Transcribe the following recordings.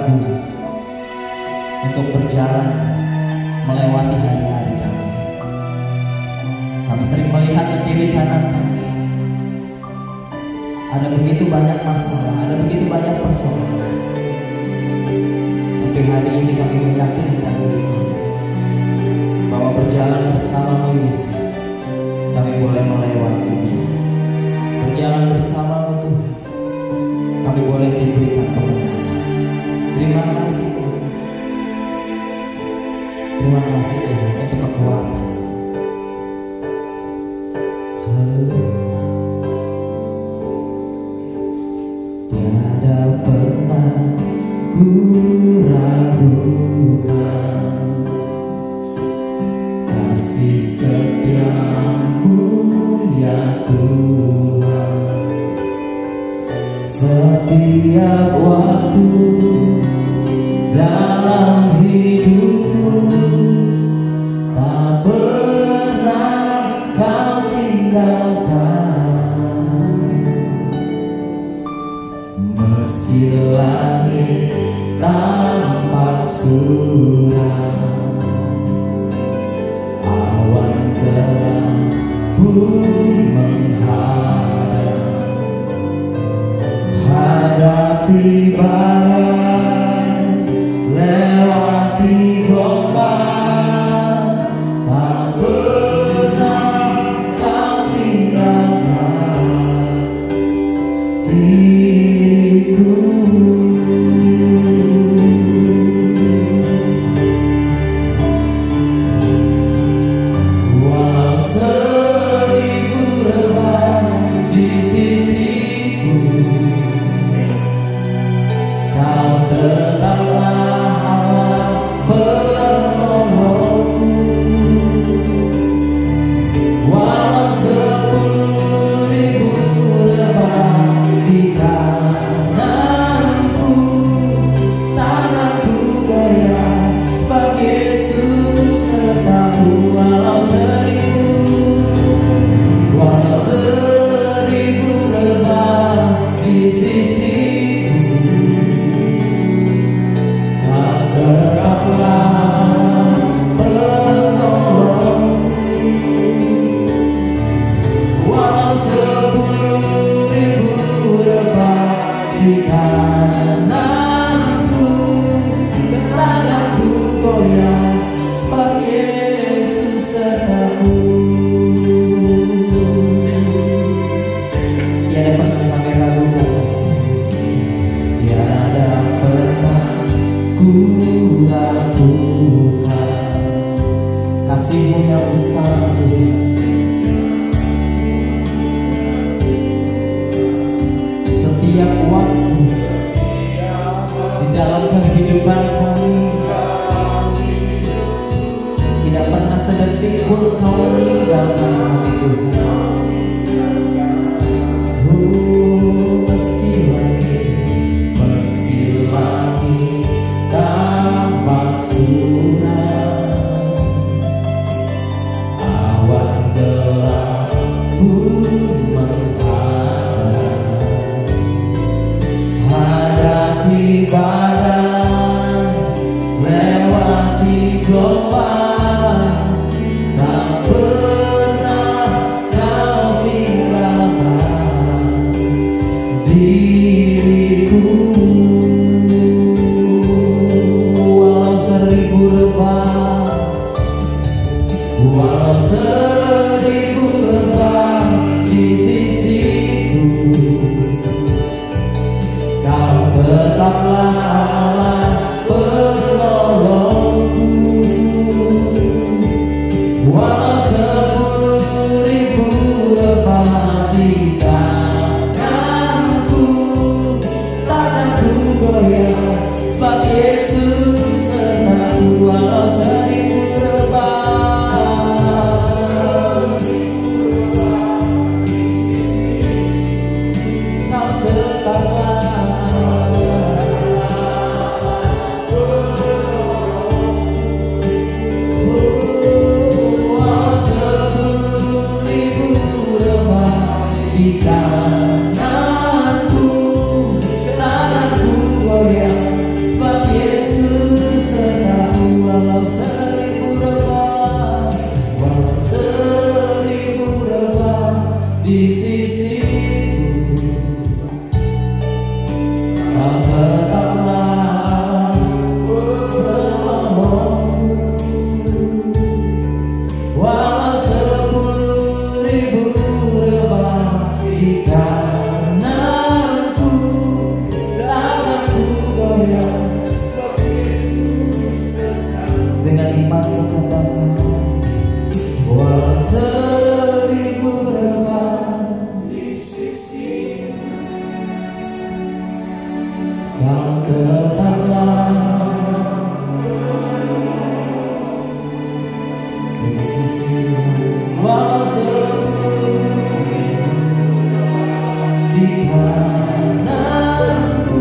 ragu untuk berjalan melewati hari-hari kami. Kami sering melihat ke kiri kanan kami. Ada begitu banyak masalah, ada begitu banyak persoalan. Tapi hari ini kami meyakinkan diri kami bahwa berjalan bersama Yesus kami boleh melewatinya. Berjalan bersama Tuhan kami boleh diberikan kemenangan. Terima kasih Tuhan. Terima kasih Tuhan untuk kekuatan. Tiada pernah ku ragukan kasih setiamu ya Tuhan. Setiap waktu dalam hidupku tak pernah kau tinggalkan. Meski langit tampak suram, awan gelap pun menghadap, hadapi badai, lewati gelombang, tak pernah kau tinggalkan diriku. Walau seribu rebah di sisiku, kau tetaplah Allah penolongku. Walau 10.000 rebah di kananku, tanganku goyah sebab Yesus sertaku. Walau seribu rebah di sisiku, kau tetaplah penolongku. Walau 10.000 rebah di kananku, tanganku goyah sebab Yesus sertaku. Tiada pernah kami ragukan kasih, tiada pernah ku ragukan kasih-Mu yang besar. Setiap waktu di dalam kehidupan kami, tidak pernah sedetik pun Kau meninggalkan kami Tuhan. Meski langit tampak suram, awan gelap pun menghadap, hadapi badai, lewati gelombang, tak pernah Kau tinggalkan diriku. Walau 1000 rebah, walau 1000 rebah di sisiku, Kau tetaplah Allah penolongku. Walau 10.000 rebah di tanganku, tanganku goyah sebab Yesus sertaku. Walau 1000 rebah, Kau tetaplah. Di kananku, tanganku goyah sebab sisiku, kau tetaplah penolongku. Walau 10.000 rebah di kananku, takkan ku goyah. Dengan imanmu katakan, walau 1000 rebah di sisimu, kau tetaplah. Walau 10 di kananku,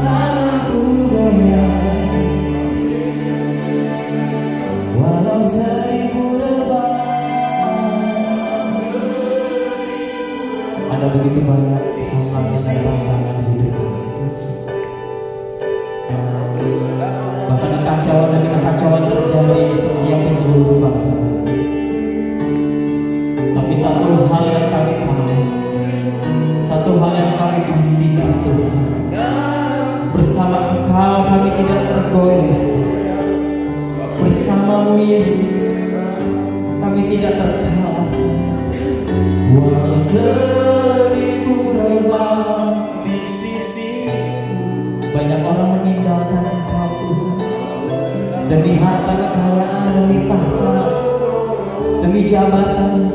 takkan ku goyah. Walau 1000 rebah. Ada begitu banyak hal-hal dan tantangan di hidup kami. Bahkan kekacauan demi kekacauan terjadi di setiap penjuru bangsa kami. Tapi satu hal yang kami tahu, satu hal yang kami pastikan, Tuhan, bersama Engkau kami tidak tergoyah. Bersamamu Yesus kami tidak terkalahkan. Walau 1000 rebah di sisiku. Banyak orang meninggalkan Engkau, Tuhan, demi harta kekayaan, demi tahta, demi jabatan.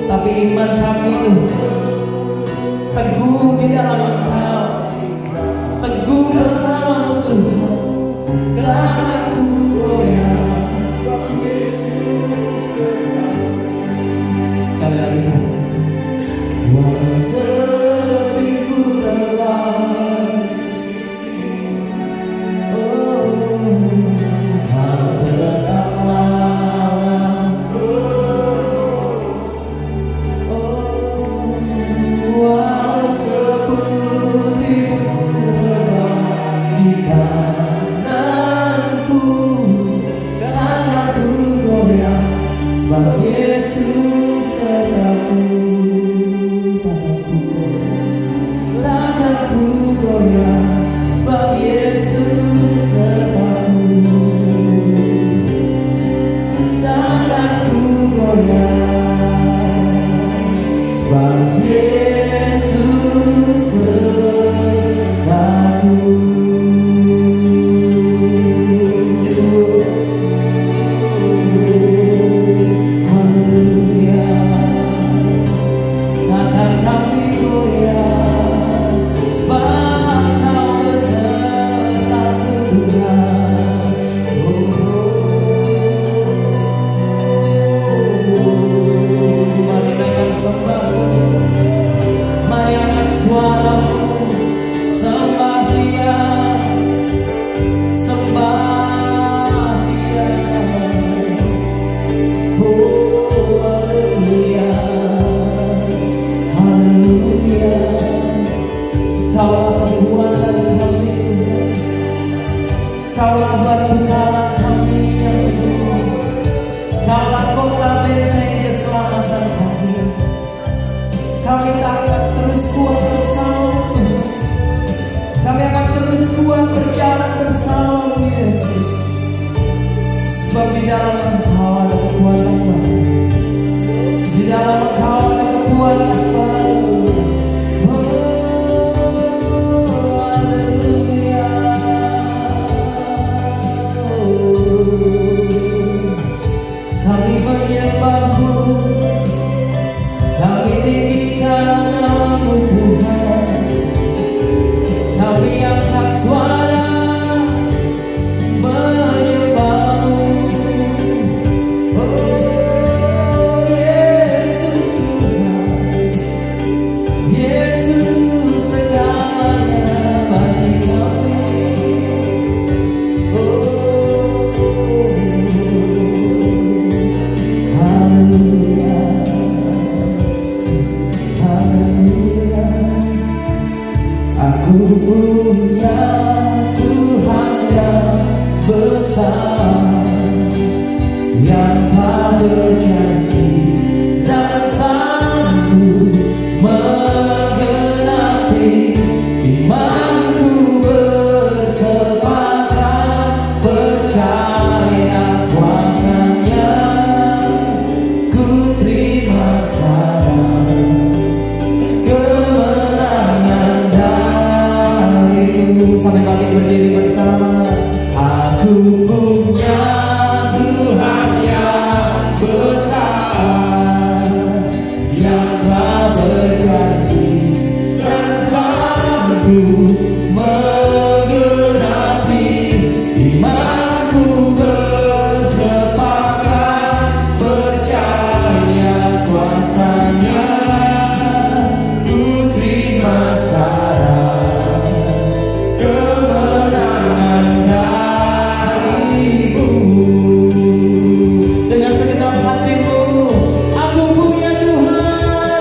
Tapi iman kami itu teguh di dalam Engkau, teguh bersamamu, Tuhan. Takkan ku goyah. Sekali lagi, walau 1000 rebah, oh, kau tetaplah. Oh, walau 10.000 rebah di kananku, takkan ku goyah. Sebab Yesus sertaku, takkan ku goyah. Sebab Yesus sertaku, takkan ku goyah. Sebab Yesus sertaku. Kaulah batu karang kami yang teguh, Kaulah kota benteng keselamatan kami. Kami tak akan terus kuat bersama-Mu, kami akan terus kuat berjalan bersama-Mu Yesus. Sebab di dalam Engkau ada kekuatan baru, di dalam Engkau ada kekuatan baru. Kami menyembah-Mu, kami tinggikan nama-Mu Tuhan. Kami angkat suara menyembah-Mu. Oh Yesus Tuhan, Yesus segalanya bagi kami. Aku punya Tuhan yang besar, yang telah berjanji dan sanggup berjanji dan sanggup menggenapi imanku bersepakat percaya kuasanya. Ku terima sekarang kemenangan darimu. Dengan segenap hatimu, aku punya Tuhan,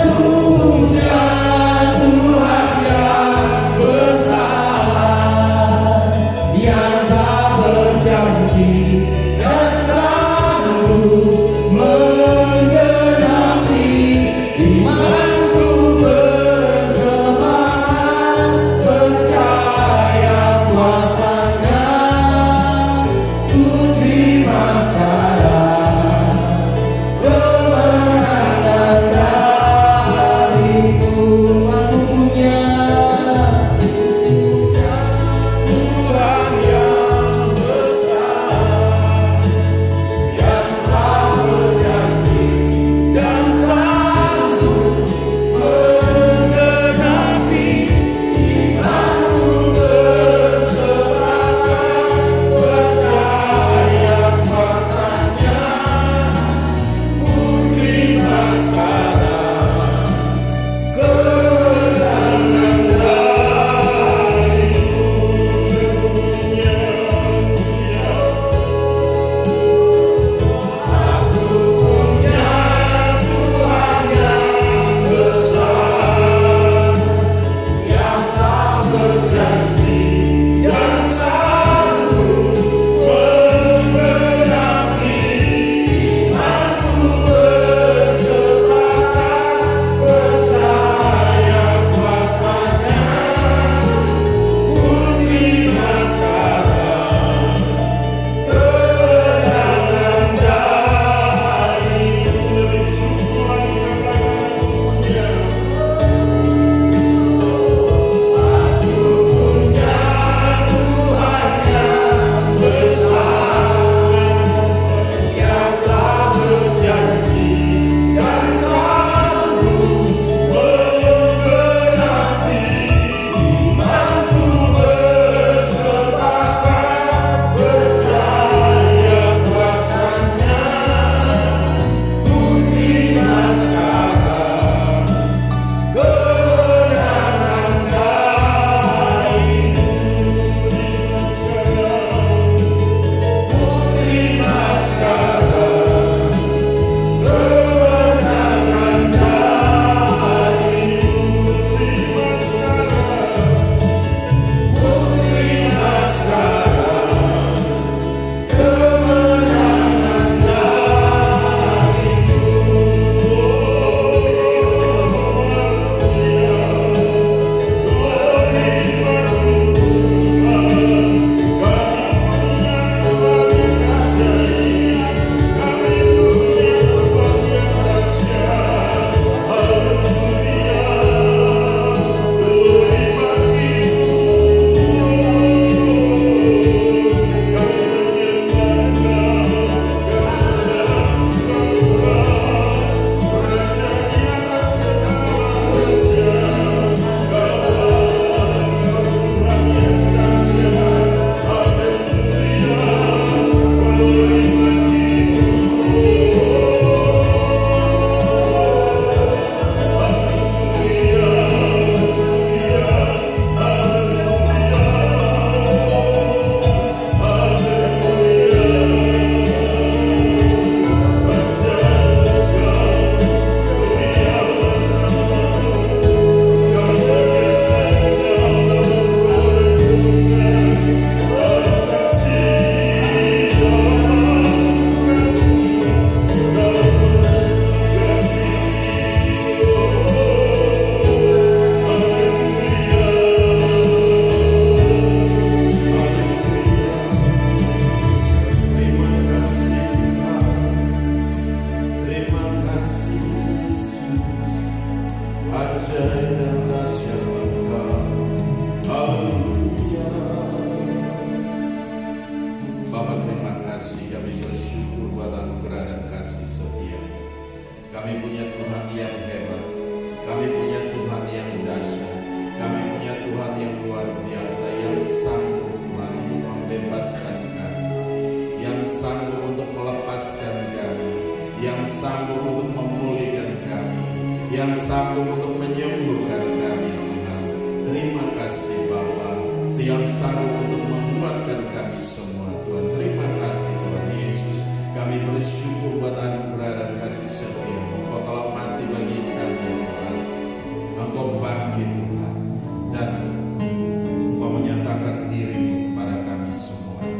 aku punya Tuhan yang besar, yang tak berjanji dan sanggup menggenapi imanku bersemangat percaya kuasanya. Ku terima sekarang kemenangan darimu. Aku punya Tuhan yang besar, yang tak berjanji dan sanggup menggenapi imanku bersepakat percaya kuasanya. Ku terima sekarang kemenangan darimu. Aku punya Tuhan yang besar, yang tak berjanji dan sanggup menggenapi imanku bersepakat percaya kuasanya. Ku terima sekarang kemenangan darimu. Lebih syukur lagi katakan aku punya. Aku punya Tuhan yang besar, yang tak berjanji dan sanggup menggenapi imanku bersepakat percaya kuasanya. Ku terima sekarang kemenangan darimu. Ku terima sekarang kemenangan darimu. Terima sekarang, ku terima sekarang kemenangan Kami punya Tuhan yang hebat, yang sanggup untuk memulihkan kami, yang sanggup untuk menyembuhkan kami Tuhan. Terima kasih Bapa, yang sanggup untuk menguatkan kami semua Tuhan. Terima kasih Tuhan Yesus. Kami bersyukur buat anugerah dan kasih setia-Mu. Engkau telah mati bagi kami Tuhan. Engkau bangkit Tuhan, dan Engkau menyatakan diri-Mu kepada kami semua Tuhan.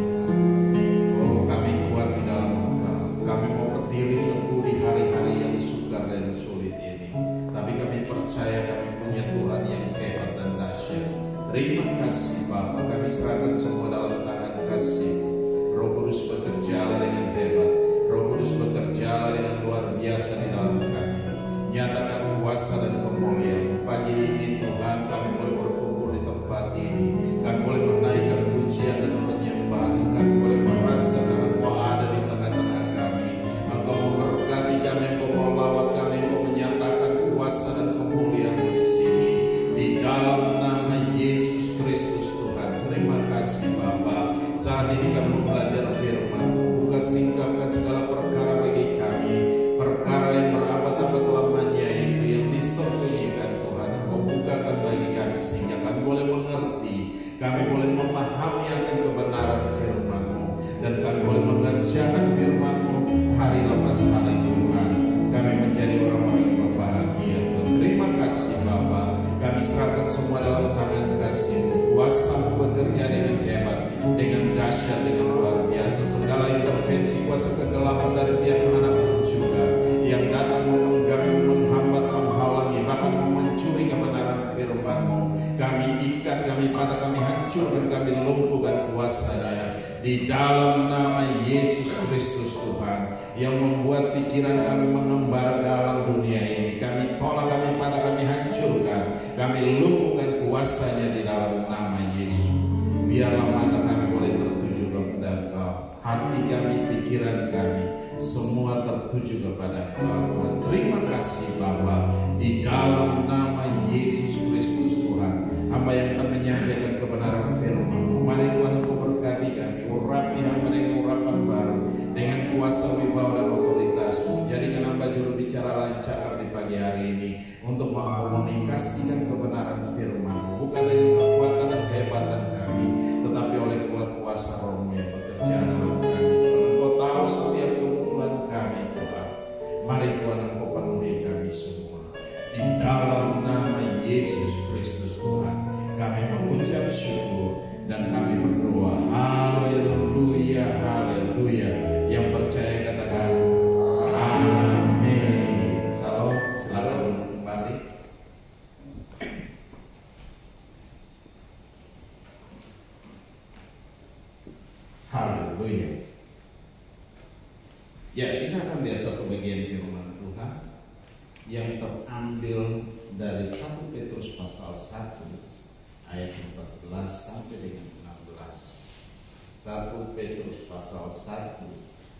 Oh, kami kuat di dalam Engkau. Kami mau berdiri teguh di hari-hari yang sukar dan sulit ini. Tapi kami percaya kami punya Tuhan yang hebat dan dahsyat. Terima kasih Bapa, kami serahkan semua dalam tangan kasih. Roh Kudus bekerjalah dengan hebat, Roh Kudus bekerjalah dengan luar biasa di dalam kami. Nyatakan kuasa dan kemuliaan. Pagi ini Tuhan, kami boleh berkumpul di tempat ini. Kami boleh menaikkan pujian dan penyembahan. Kami boleh merasakan Engkau ada di tengah-tengah kami. Engkau memberkati kami, Engkau melawat kami, Engkau menyatakan kuasa dan kemuliaan di sini. Di dalam nama Yesus Kristus Tuhan. Terima kasih Bapa. Saat ini kami mau belajar firman-Mu. Buka singkapkan segala perkara bagi kami, perkara yang berabad-abad lamanya itu yang disembunyikan Tuhan. Engkau bukakan bagi kami sehingga kami boleh mengerti, kami boleh memahami akan kebenaran firman-Mu, dan kami boleh mengerjakan firman-Mu hari lepas hari Tuhan. Kami menjadi orang-orang yang berbahagia Tuhan. Terima kasih Bapa. Kami serahkan semua dalam tangan kasih-Mu. Kuasa-Mu bekerja dengan hebat, dengan dahsyat, dengan luar biasa. Segala intervensi kuasa kegelapan dari pihak manapun juga yang datang mau mengganggu, menghambat, menghalangi, bahkan mau mencuri kebenaran firman-Mu, kami ikat, kami patah, kami hancurkan, kami lumpuhkan kuasanya di dalam nama Yesus Kristus Tuhan, yang membuat pikiran kami mengembar ke alam dunia ini. Kami tolak, kami patah, kami hancurkan, kami lumpuhkan kuasanya di dalam nama Yesus. Biarlah mata kami boleh tertuju kepada Engkau, hati kami, pikiran kami, semua tertuju kepada Engkau Tuhan. Terima kasih Bapa, di dalam nama Yesus Kristus Tuhan. Hamba yang akan menyampaikan kebenaran firman-Mu, mari Tuhan Engkau berkati kami, urapi hamba dengan urapan baru, dengan kuasa wibawa dan otoritas-Mu. Jadikan hamba juru bicara lancar di pagi hari ini untuk mengkomunikasikan kebenaran firman-Mu, bukan dengan kekuatan dan kehebatan kami, tetapi oleh kuat kuasa Roh-Mu yang bekerja dalam kami. Tuhan, Engkau tahu setiap kebutuhan kami Tuhan. Mari Tuhan Engkau penuhi kami semua. Di dalam nama Yesus Kristus Tuhan, kami mengucap syukur dan kami berdoa. Haleluya, haleluya. Yang percaya katakan amin. Salam, silakan kembali. Haleluya. Ya, kita akan lihat satu bagian firman Tuhan yang terambil dari 1 Petrus pasal 1 ayat 14 sampai dengan 16. 1 Petrus pasal 1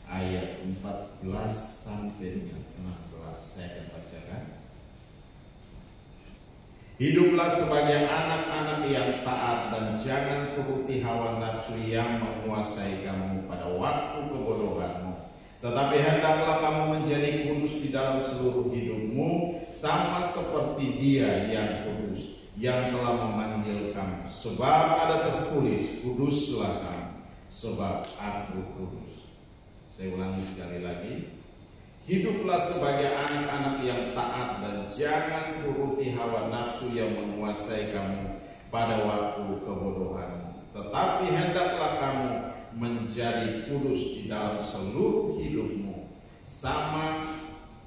ayat 14 sampai dengan 16. Saya akan bacakan. Hiduplah sebagai anak-anak yang taat dan jangan turuti hawa nafsu yang menguasai kamu pada waktu kebodohanmu. Tetapi hendaklah kamu menjadi kudus di dalam seluruh hidupmu, sama seperti Dia yang kudus, yang telah memanggil kamu. Sebab ada tertulis, kuduslah kamu, sebab Aku kudus. Saya ulangi sekali lagi. Hiduplah sebagai anak-anak yang taat dan jangan turuti hawa nafsu yang menguasai kamu pada waktu kebodohanmu. Tetapi hendaklah kamu menjadi kudus di dalam seluruh hidupmu, sama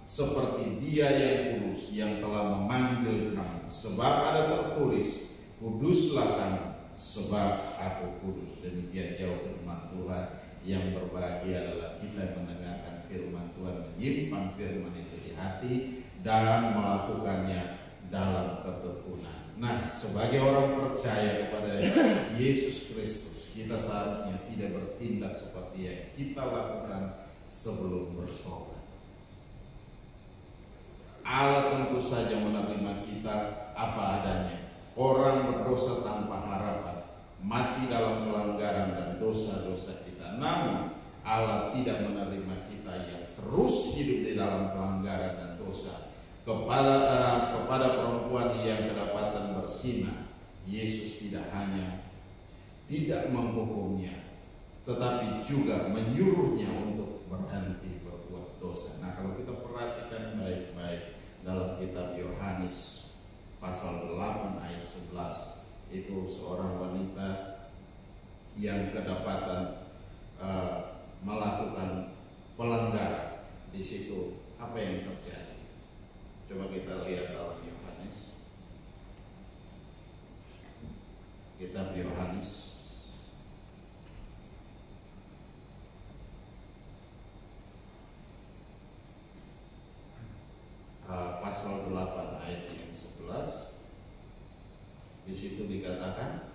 seperti Dia yang kudus, yang telah memanggil kamu. Sebab ada tertulis, kuduslah kamu, sebab Aku kudus. Demikian jauh firman Tuhan. Yang berbahagia adalah kita yang mendengarkan firman Tuhan, menyimpan firman itu di hati dan melakukannya dalam ketekunan. Nah, sebagai orang percaya kepada Yesus Kristus, kita seharusnya tidak bertindak seperti yang kita lakukan sebelum bertobat. Allah tentu saja menerima kita apa adanya. Orang berdosa tanpa harapan, mati dalam pelanggaran dan dosa-dosa kita. Namun Allah tidak menerima kita yang terus hidup di dalam pelanggaran dan dosa. Kepada perempuan yang kedapatan berzina, Yesus tidak hanya tidak menghukumnya, tetapi juga menyuruhnya untuk berhenti berbuat dosa. Nah, kalau kita perhatikan baik-baik dalam kitab Yohanes pasal 8 ayat 11, itu seorang wanita yang kedapatan melakukan pelanggaran. Di situ apa yang terjadi? Coba kita lihat dalam Yohanes, kitab Yohanes pasal 8 ayat yang 11. Di situ dikatakan,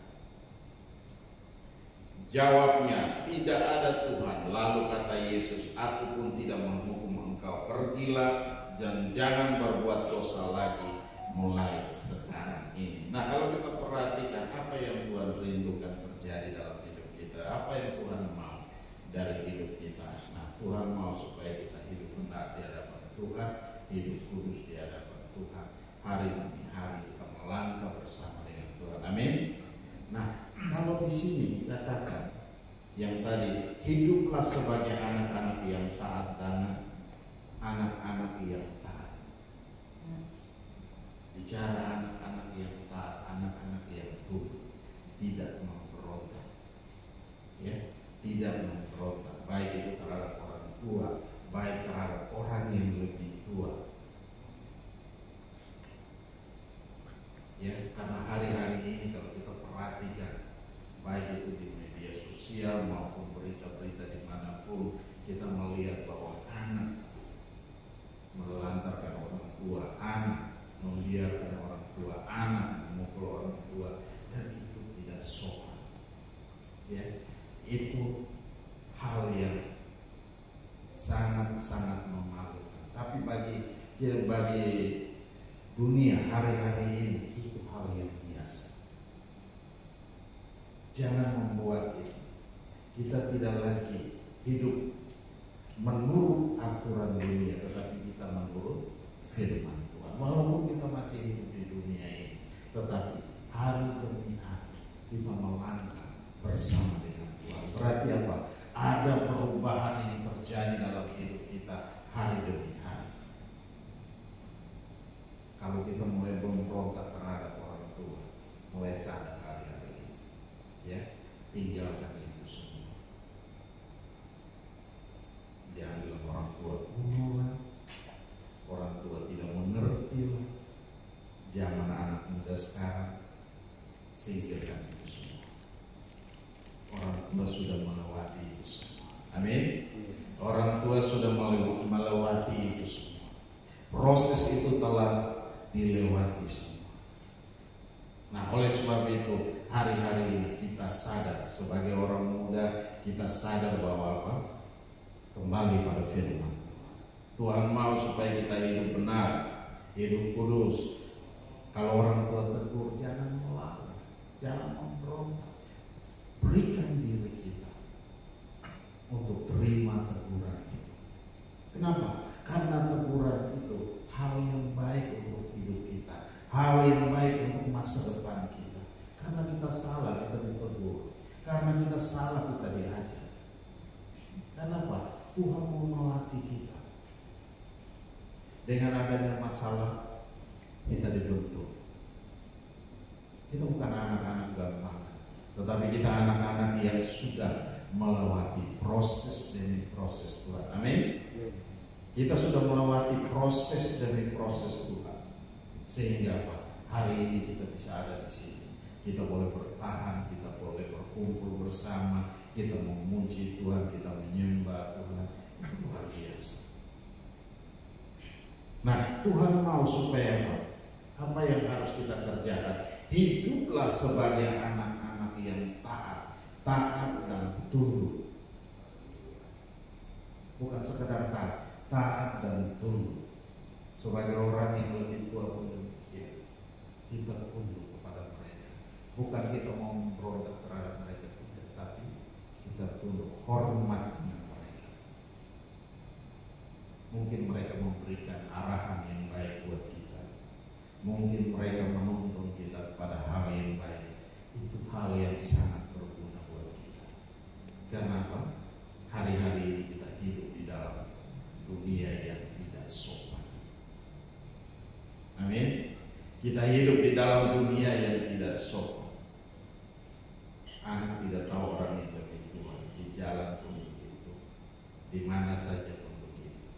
jawabnya, tidak ada Tuhan. Lalu kata Yesus, aku pun tidak menghukum engkau. Pergilah dan jangan berbuat dosa lagi mulai sekarang ini. Nah, kalau kita perhatikan apa yang Tuhan rindukan terjadi dalam hidup kita, apa yang Tuhan mau dari hidup kita. Nah, Tuhan mau supaya kita hidup benar di hadapan Tuhan, hidup kudus di hadapan Tuhan. Hari demi hari kita melangkah bersama dengan Tuhan. Amin. Nah, kalau di sini dikatakan yang tadi, hiduplah sebagai anak-anak yang taat dan anak-anak yang taat. Bicara anak-anak yang taat, anak-anak yang tunduk, tidak memberontak, ya, tidak memberontak, baik itu terhadap orang tua, baik terhadap orang yang lebih tua. Ya, karena hari-hari ini kalau kita perhatikan, baik itu di media sosial maupun berita-berita dimanapun, kita melihat bahwa anak melantarkan orang tua, anak membiarkan orang tua, anak memukul orang tua, dan itu tidak sopan. Ya, itu hal yang sangat-sangat memalukan. Tapi bagi dunia hari-hari ini itu hal yang biasa. Jangan membuat itu. Kita tidak lagi hidup menurut aturan dunia, tetapi kita menurut firman Tuhan. Walaupun kita masih hidup di dunia ini, tetapi hari demi hari kita melangkah bersama dengan Tuhan. Berarti apa? Ada perubahan yang terjadi dalam hidup kita hari demi hari. Kalau kita mulai memberontak terhadap orang tua, mulai sadar hari-hari ini, ya, tinggalkan itu semua. Jangan bilang orang tua kuno lah, orang tua tidak mengerti lah. Zaman anak muda sekarang, singkirkan itu semua. Orang tua sudah melewati itu semua. Amin. Orang tua sudah melewati itu semua. Proses itu telah dilewati semua. Nah, oleh sebab itu hari-hari ini kita sadar sebagai orang muda, kita sadar bahwa apa? Kembali pada firman Tuhan. Tuhan mau supaya kita hidup benar, hidup kudus. Kalau orang tua tegur, jangan melawan, jangan memberontak. Berikan diri kita untuk terima teguran itu. Kenapa? Karena teguran itu hal yang baik untuk hidup kita, hal yang baik untuk masa depan kita. Karena kita salah, kita ditegur. Karena kita salah, kita diajar. Dan apa? Tuhan mau melatih kita. Dengan adanya masalah, kita dibentuk. Kita bukan anak-anak gampangan, tetapi kita anak-anak yang sudah melewati proses demi proses Tuhan. Amin. Kita sudah melewati proses demi proses Tuhan, sehingga apa? Hari ini kita bisa ada di sini. Kita boleh bertahan, kita boleh berkumpul bersama, kita memuji Tuhan, kita menyembah Tuhan. Itu luar biasa. Nah, Tuhan mau supaya apa? Apa yang harus kita kerjakan? Hiduplah sebagai anak-anak yang taat, taat dan tunduk. Bukan sekedar taat dan tunduk. Sebagai orang yang lebih tua pun demikian, kita tunduk kepada mereka. Bukan kita mau memberontak terhadap mereka, tidak, tapi kita tunduk, hormat dengan mereka. memberikan arahan yang baik buat kita. Mungkin mereka menuntun kita kepada hal yang baik. Itu hal yang sangat berguna buat kita. Karena apa? Hari-hari ini kita hidup di dalam dunia yang tidak sopan. Amin. Kita hidup di dalam dunia yang tidak sopan. Anak tidak tahu orang yang begituan, di jalan pun begitu, di mana saja pun begitu.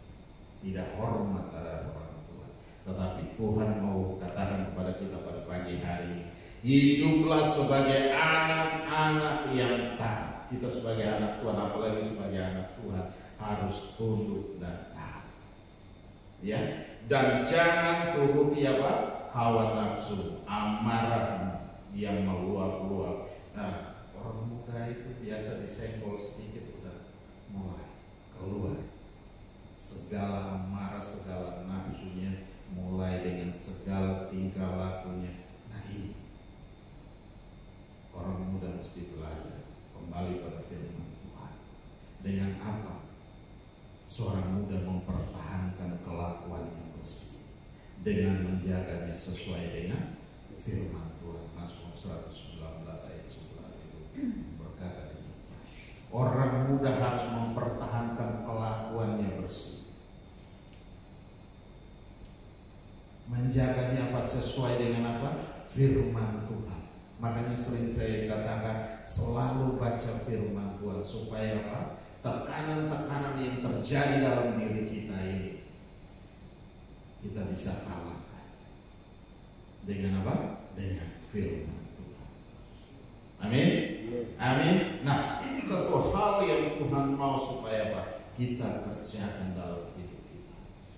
Tidak hormat terhadap orang tua. Tetapi Tuhan mau katakan kepada kita pada pagi hari ini, hiduplah sebagai anak-anak yang taat. Kita sebagai anak Tuhan, apalagi sebagai anak Tuhan, harus tunduk dan taat. Ya, dan jangan turuti apa? Hawa nafsu, amarah yang meluap-luap. Nah, orang muda itu biasa disenggol sedikit udah mulai keluar segala amarah, segala nafsunya, mulai dengan segala tingkah lakunya. Nah, ini orang muda mesti belajar kembali pada firman Tuhan. Dengan apa? Seorang muda mempertahankan kelakuan yang bersih dengan menjaganya sesuai dengan firman Tuhan. Mazmur 119 ayat 11 itu berkata demikian. Orang muda harus mempertahankan kelakuannya bersih, menjaganya apa? Sesuai dengan apa? Firman Tuhan. Makanya sering saya katakan selalu baca firman Tuhan supaya apa? Tekanan-tekanan yang terjadi dalam diri kita ini kita bisa kalahkan dengan apa? Dengan firman Tuhan. Amin. Amin. Nah, ini satu hal yang Tuhan mau supaya apa? Kita kerjakan dalam hidup kita.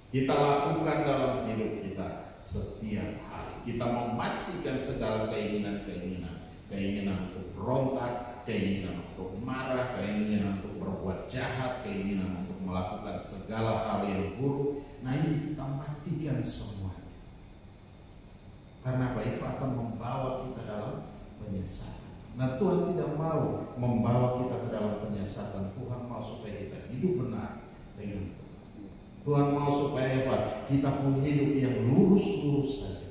Kita lakukan dalam hidup kita setiap hari. Kita mematikan segala keinginan-keinginan. Keinginan untuk berontak, keinginan untuk marah, keinginan untuk berbuat jahat, keinginan untuk melakukan segala hal yang buruk. Nah, ini kita matikan semuanya. Karena apa? Itu akan membawa kita dalam penyesatan. Nah, Tuhan tidak mau membawa kita ke dalam penyesatan. Tuhan mau supaya kita hidup benar dengan Tuhan. Tuhan mau supaya apa? Kita punya hidup yang lurus-lurus saja.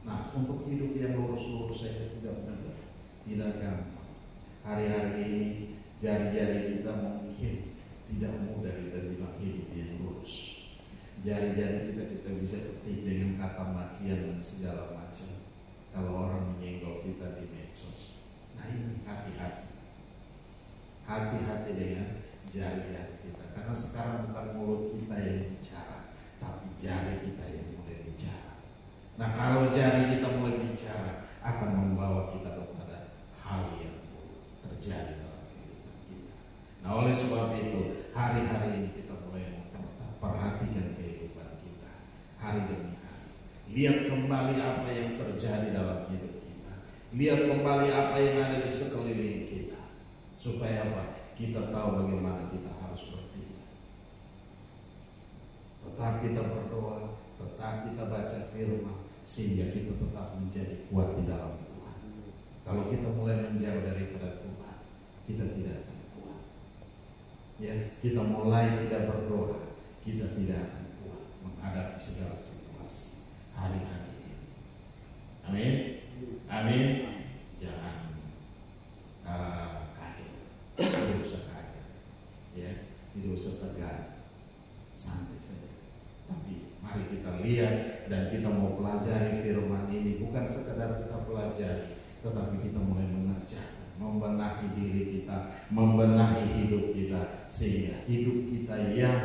Nah, untuk hidup yang lurus-lurus saja tidak mudah, tidak gampang. Hari-hari ini jari-jari kita mungkin tidak mudah kita bilang hidup yang lurus. Jari-jari kita bisa ketik dengan kata makian dan segala macam kalau orang menyenggol kita di medsos. Nah, ini hati-hati. Hati-hati dengan jari-jari kita. Karena sekarang bukan mulut kita yang bicara, tapi jari kita yang mulai bicara. Nah, kalau jari kita mulai bicara, akan membawa kita kepada hal yang buruk terjadi dalam kehidupan kita. Nah, oleh sebab itu, hari-hari ini kita mulai memperhatikan kehidupan kita hari demi hari. Lihat kembali apa yang terjadi dalam hidup kita. Lihat kembali apa yang ada di sekeliling kita. Supaya apa? Kita tahu bagaimana kita harus bertindak. Tetap kita berdoa, tetap kita baca firman, sehingga kita tetap menjadi kuat di dalam Tuhan. Kalau kita mulai menjauh daripada Tuhan, kita tidak akan kuat. Ya, kita mulai tidak berdoa, kita tidak akan kuat menghadapi segala situasi hari-hari ini. Amin. Amin. Jangan kaget, tidak usah kaget, ya, tidak usah tegang, santai saja. Tapi mari kita lihat dan kita mau pelajari firman ini, bukan sekadar kita pelajari, tetapi kita mulai mengerjakan, membenahi diri kita, membenahi hidup kita, sehingga hidup kita yang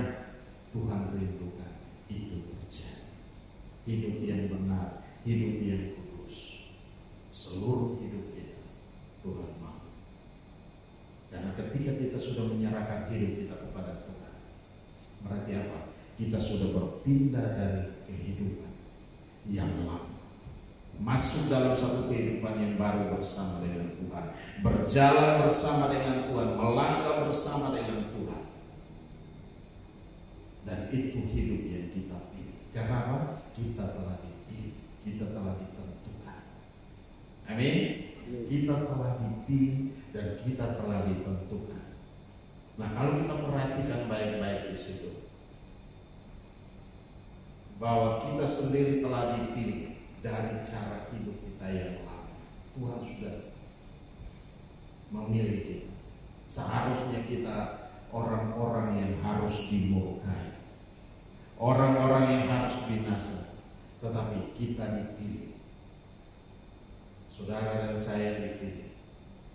Tuhan rindukan itu terjadi. Hidup yang benar, hidup yang kudus, seluruh hidup kita Tuhan mau. Karena ketika kita sudah menyerahkan hidup kita kepada Tuhan, berarti apa? Kita sudah berpindah dari kehidupan yang lama, masuk dalam satu kehidupan yang baru bersama dengan Tuhan, berjalan bersama dengan Tuhan, melangkah bersama dengan Tuhan. Dan itu hidup yang kita pilih. Karena apa? Kita telah dipilih, kita telah ditentukan. Amin. Kita telah dipilih dan kita telah ditentukan. Nah, kalau kita perhatikan baik-baik di situ, bahwa kita sendiri telah dipilih dari cara hidup kita yang lama. Tuhan sudah memilih kita. Seharusnya kita orang-orang yang harus dimurkai, orang-orang yang harus binasa, tetapi kita dipilih. Saudara dan saya dipilih.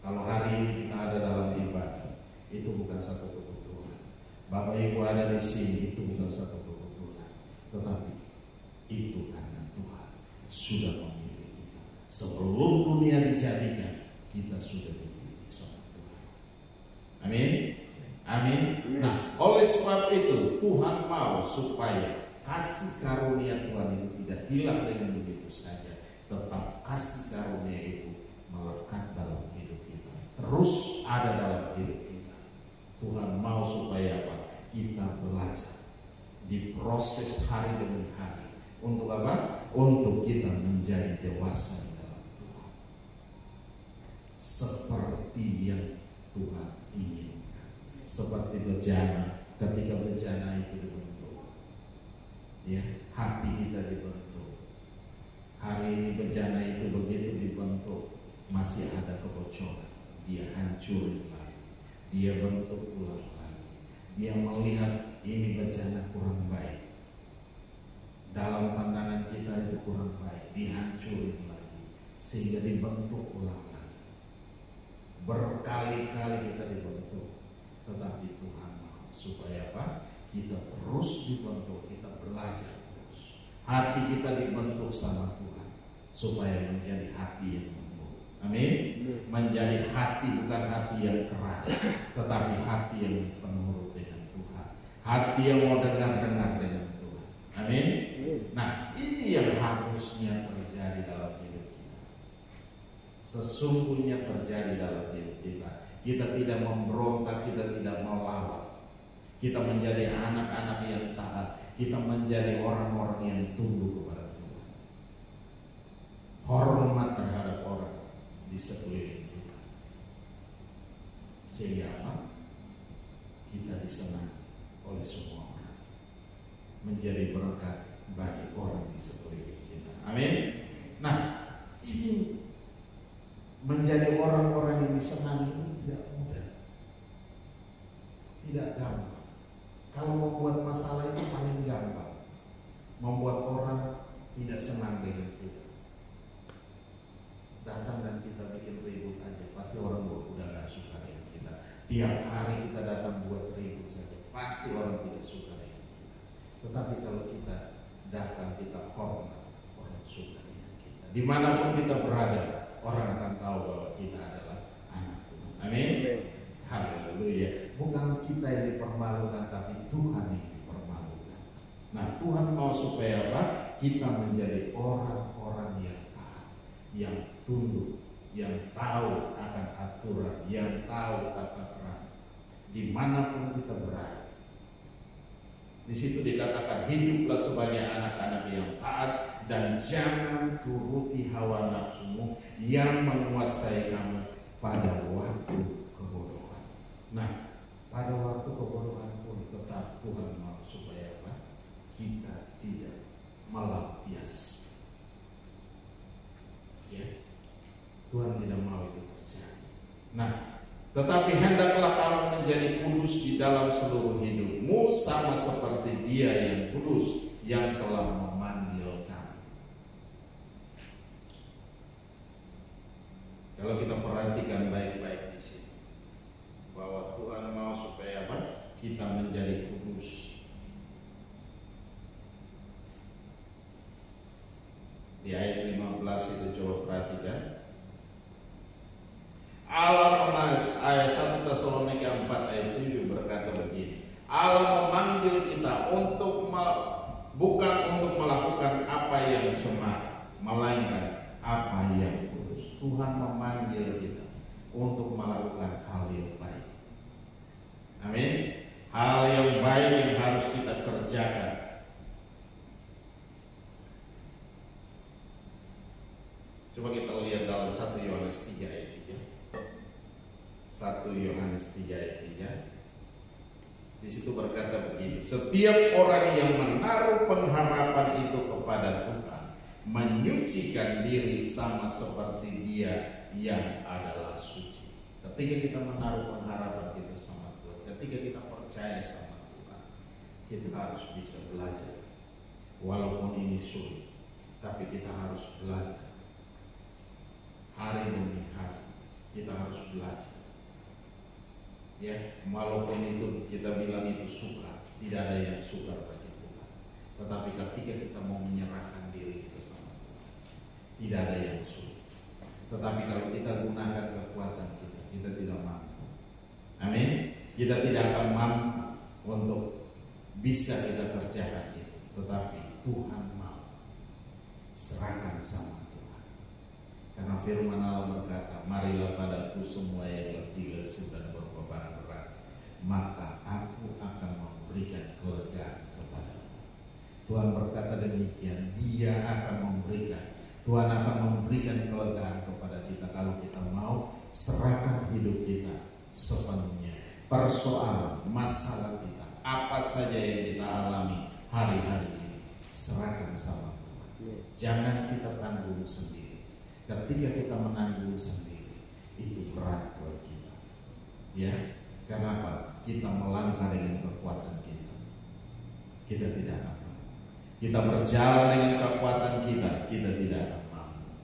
Kalau hari ini kita ada dalam ibadah, itu bukan satu kebetulan. Bapak Ibu ada di sini, itu bukan satu kebetulan, tetapi itu karena Tuhan sudah memilih kita. Sebelum dunia dijadikan, kita sudah dipilih sama Tuhan. Amin. Amin. Nah, oleh sebab itu Tuhan mau supaya kasih karunia Tuhan itu tidak hilang dengan begitu saja, tetap kasih karunia itu melekat dalam hidup kita, terus ada dalam hidup kita. Tuhan mau supaya apa? Kita belajar di proses hari demi hari. Untuk apa? Untuk kita menjadi dewasa di dalam Tuhan, seperti yang Tuhan inginkan. Seperti bejana, ketika bejana itu dibentuk, ya, hati kita dibentuk. Hari ini bejana itu begitu dibentuk, masih ada kebocoran, dia hancurin lagi, dia bentuk ulang lagi. Dia melihat ini bejana kurang baik, dalam pandangan kita itu kurang baik, dihancurin lagi, sehingga dibentuk ulang lagi. Berkali-kali kita dibentuk, tetapi Tuhan mau supaya apa? Kita terus dibentuk, kita belajar terus. Hati kita dibentuk sama Tuhan supaya menjadi hati yang lembut. Amin. Menjadi hati bukan hati yang keras, tetapi hati yang penurut dengan Tuhan, hati yang mau dengar-dengar dengan Tuhan. Amin. Nah, ini yang harusnya terjadi dalam hidup kita. Sesungguhnya terjadi dalam hidup kita. Kita tidak memberontak, kita tidak melawan. Kita menjadi anak-anak yang taat. Kita menjadi orang-orang yang tunduk kepada Tuhan. Hormat terhadap orang di sekeliling kita. Sehingga apa? Kita disenangi oleh semua orang. Menjadi berkat bagi orang di sekeliling kita. Amin. Nah, ini menjadi orang-orang yang disenangi ini tidak mudah, tidak gampang. Kalau membuat masalah itu paling gampang, membuat orang tidak senang dengan kita. Datang dan kita bikin ribut aja, pasti orang udah gak suka dengan kita. Tiap hari kita datang buat ribut saja, pasti orang tidak suka dengan kita. Tetapi kalau kita datang, kita hormat, orang suka dengan kita. Dimanapun kita berada, orang akan tahu bahwa kita adalah anak Tuhan. Amin. Haleluya. Bukan kita yang dipermalukan, tapi Tuhan yang dipermalukan. Nah, Tuhan mau supaya apa? Kita menjadi orang-orang yang taat, yang tunduk, yang tahu akan aturan, yang tahu tata terang. Dimanapun kita berada. Di situ dikatakan hiduplah sebagai anak-anak yang taat dan jangan turuti hawa nafsumu yang menguasai kamu pada waktu kebodohan. Nah, pada waktu kebodohan pun tetap Tuhan mau supaya apa? Kita tidak melampias. Ya, Tuhan tidak mau itu terjadi. Nah, tetapi hendaklah kamu menjadi kudus di dalam seluruh hidupmu, sama seperti Dia yang kudus yang telah memanggil kamu. Kalau kita perhatikan baik-baik di sini, bahwa Tuhan mau supaya apa? Kita menjadi kudus. Di ayat 15 itu coba perhatikan. Allah ayat 1 Tesalonika 4 ayat 7 berkata begini. Allah memanggil kita bukan untuk melakukan apa yang cemar, melainkan apa yang kudus. Tuhan memanggil kita untuk melakukan hal yang baik. Amin. Hal yang baik yang harus kita kerjakan. Coba kita lihat dalam 1 Yohanes 3 ayat 3. 1 Yohanes 3 ayat 3. Di situ berkata begini, setiap orang yang menaruh pengharapan itu kepada Tuhan menyucikan diri sama seperti Dia yang adalah suci. Ketika kita menaruh pengharapan kita sama Tuhan, ketika kita percaya sama Tuhan, kita harus bisa belajar. Walaupun ini sulit, tapi kita harus belajar. Hari demi hari kita harus belajar. Ya, walaupun itu kita bilang itu sukar, tidak ada yang sukar bagi Tuhan. Tetapi ketika kita mau menyerahkan diri kita sama Tuhan, tidak ada yang sulit. Tetapi kalau kita gunakan kekuatan kita, kita tidak mampu. Amin. Kita tidak akan mampu untuk bisa kita kerjakan itu. Tetapi Tuhan mau. Serahkan sama Tuhan. Karena firman Allah berkata, marilah padaku semua yang letih lesu dan berbeban berat, maka aku akan memberikan kelegaan kepadamu. Tuhan berkata demikian, Dia akan memberikan. Tuhan akan memberikan kelegaan kepada kita kalau kita mau serahkan hidup kita sepenuhnya. Persoalan, masalah kita, apa saja yang kita alami hari-hari ini, serahkan sama Tuhan. Jangan kita tanggung sendiri. Ketika kita menanggung sendiri, itu berat buat kita. Ya, kenapa? Kita melangkah dengan kekuatan kita. Kita tidak apa. Kita berjalan dengan kekuatan kita, kita tidak akan mampu.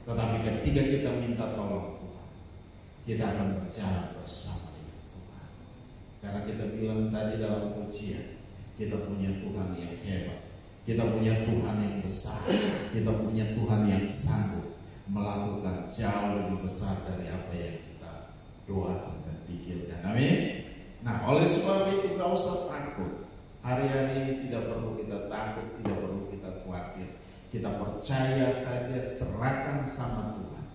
Tetapi ketika kita minta tolong Tuhan, kita akan berjalan bersama dengan Tuhan. Karena kita bilang tadi dalam pujian, kita punya Tuhan yang hebat, kita punya Tuhan yang besar, kita punya Tuhan yang sanggup melakukan jauh lebih besar dari apa yang kita doakan dan pikirkan. Amin. Nah, oleh sebab itu tidak usah takut. Hari-hari ini tidak perlu kita takut, tidak perlu kita khawatir. Kita percaya saja, serahkan sama Tuhan,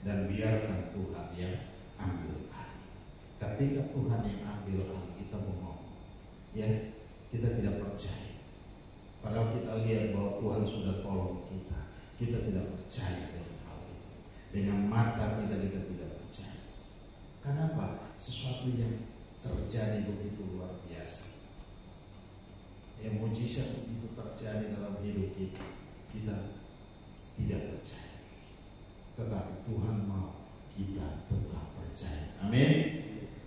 dan biarkan Tuhan yang ambil alih. Ketika Tuhan yang ambil alih, kita bohong, ya, kita tidak percaya. Padahal kita lihat bahwa Tuhan sudah tolong kita, kita tidak percaya dengan hal itu. Dengan mata kita tidak percaya. Kenapa? Sesuatu yang terjadi begitu luar biasa. Yang mujizat itu terjadi dalam hidup kita, kita tidak percaya. Tetapi Tuhan mau kita tetap percaya. Amin.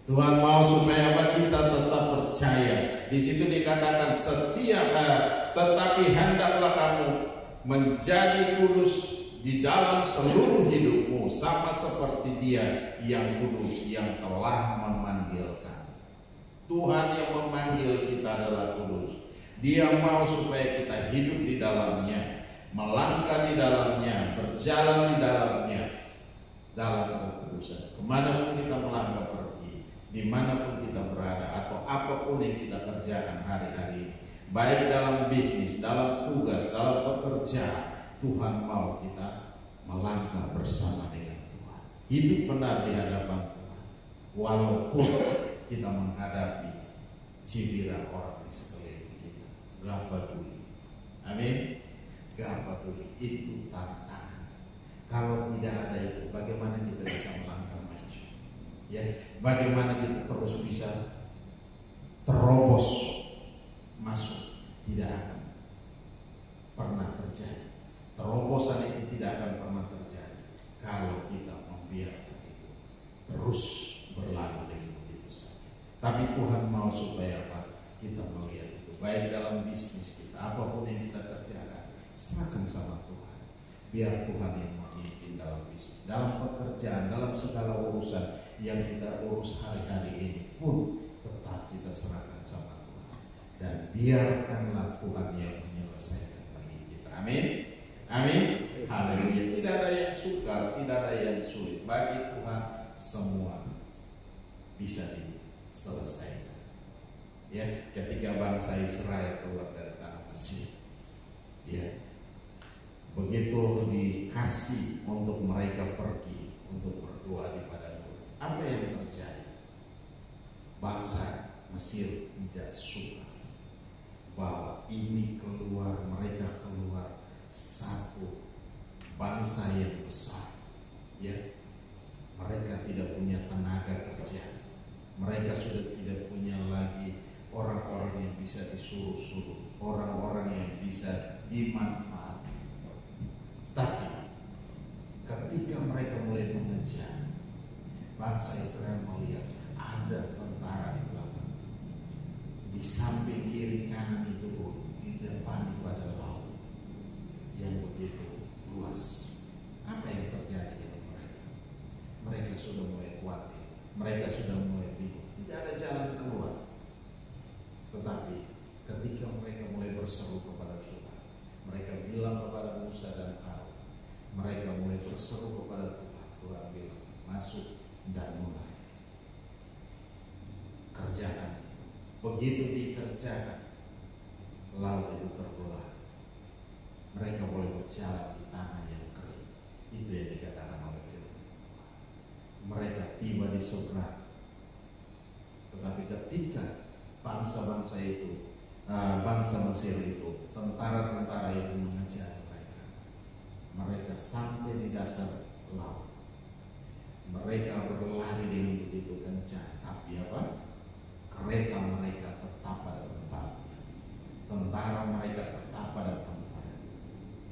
Tuhan mau supaya apa? Kita tetap percaya. Di situ dikatakan setiap tetapi hendaklah kamu menjadi kudus di dalam seluruh hidupmu, sama seperti Dia yang kudus yang telah memanggil kamu. Tuhan yang memanggil kita adalah kudus. Dia mau supaya kita hidup di dalamnya, melangkah di dalamnya, berjalan di dalamnya, dalam kekudusan. Kemanapun kita melangkah pergi, dimanapun kita berada, atau apapun yang kita kerjakan hari-hari ini, baik dalam bisnis, dalam tugas, dalam pekerjaan, Tuhan mau kita melangkah bersama dengan Tuhan. Hidup benar di hadapan Tuhan, walaupun kita menghadapi cibiran orang di sekeliling kita. Gak peduli. Amin. Gak peduli. Itu tantangan. Kalau tidak ada itu, bagaimana kita bisa melangkah maju? Ya, bagaimana kita terus bisa terobos masuk? Tidak akan pernah terjadi. Terobosan itu tidak akan pernah terjadi kalau kita membiarkan itu terus berlalu dengan begitu saja. Tapi Tuhan mau supaya apa? Kita melihat itu, baik dalam bisnis kita, apapun yang kita kerjakan, serahkan sama Tuhan. Biar Tuhan yang memimpin dalam bisnis, dalam pekerjaan, dalam segala urusan yang kita urus hari-hari ini pun tetap kita serahkan sama Tuhan. Dan biarkanlah Tuhan yang menyelesaikan bagi kita. Amin. Amin. Haleluya. Tidak ada yang sukar, tidak ada yang sulit. Bagi Tuhan semua bisa diselesaikan. Ya, ketika bangsa Israel keluar dari tanah Mesir, ya, begitu dikasih untuk mereka pergi untuk berdoa di padang gurun, apa yang terjadi? Bangsa Mesir tidak suka bahwa ini keluar, mereka keluar satu bangsa yang besar, ya. Mereka tidak punya tenaga kerja, mereka sudah tidak punya lagi orang-orang yang bisa disuruh-suruh, orang-orang yang bisa dimanfaatkan. Tapi ketika mereka mulai mengejar, bangsa Israel melihat ada tentara di belakang. Di samping kiri kanan itu pun, di depan itu ada laut yang begitu luas. Apa yang terjadi dengan mereka? Mereka sudah mulai khawatir, mereka sudah mulai bingung, tidak ada jalan keluar. Tetapi ketika mereka mulai berseru kepada Tuhan, mereka bilang kepada Musa dan Harun, mereka mulai berseru kepada Tuhan. Tuhan bilang, masuk dan mulai kerjakan. Begitu dikerjakan, laut itu terbelah. Mereka boleh berjalan di tanah yang kering. Itu yang dikatakan oleh firman Tuhan. Mereka tiba di seberang. Tetapi ketika bangsa-bangsa itu, bangsa Mesir itu, tentara-tentara itu mengejar mereka, mereka sampai di dasar laut. Mereka berlari dengan begitu kencang, tapi apa? Kereta mereka tetap pada tempatnya. Tentara mereka tetap pada tempatnya.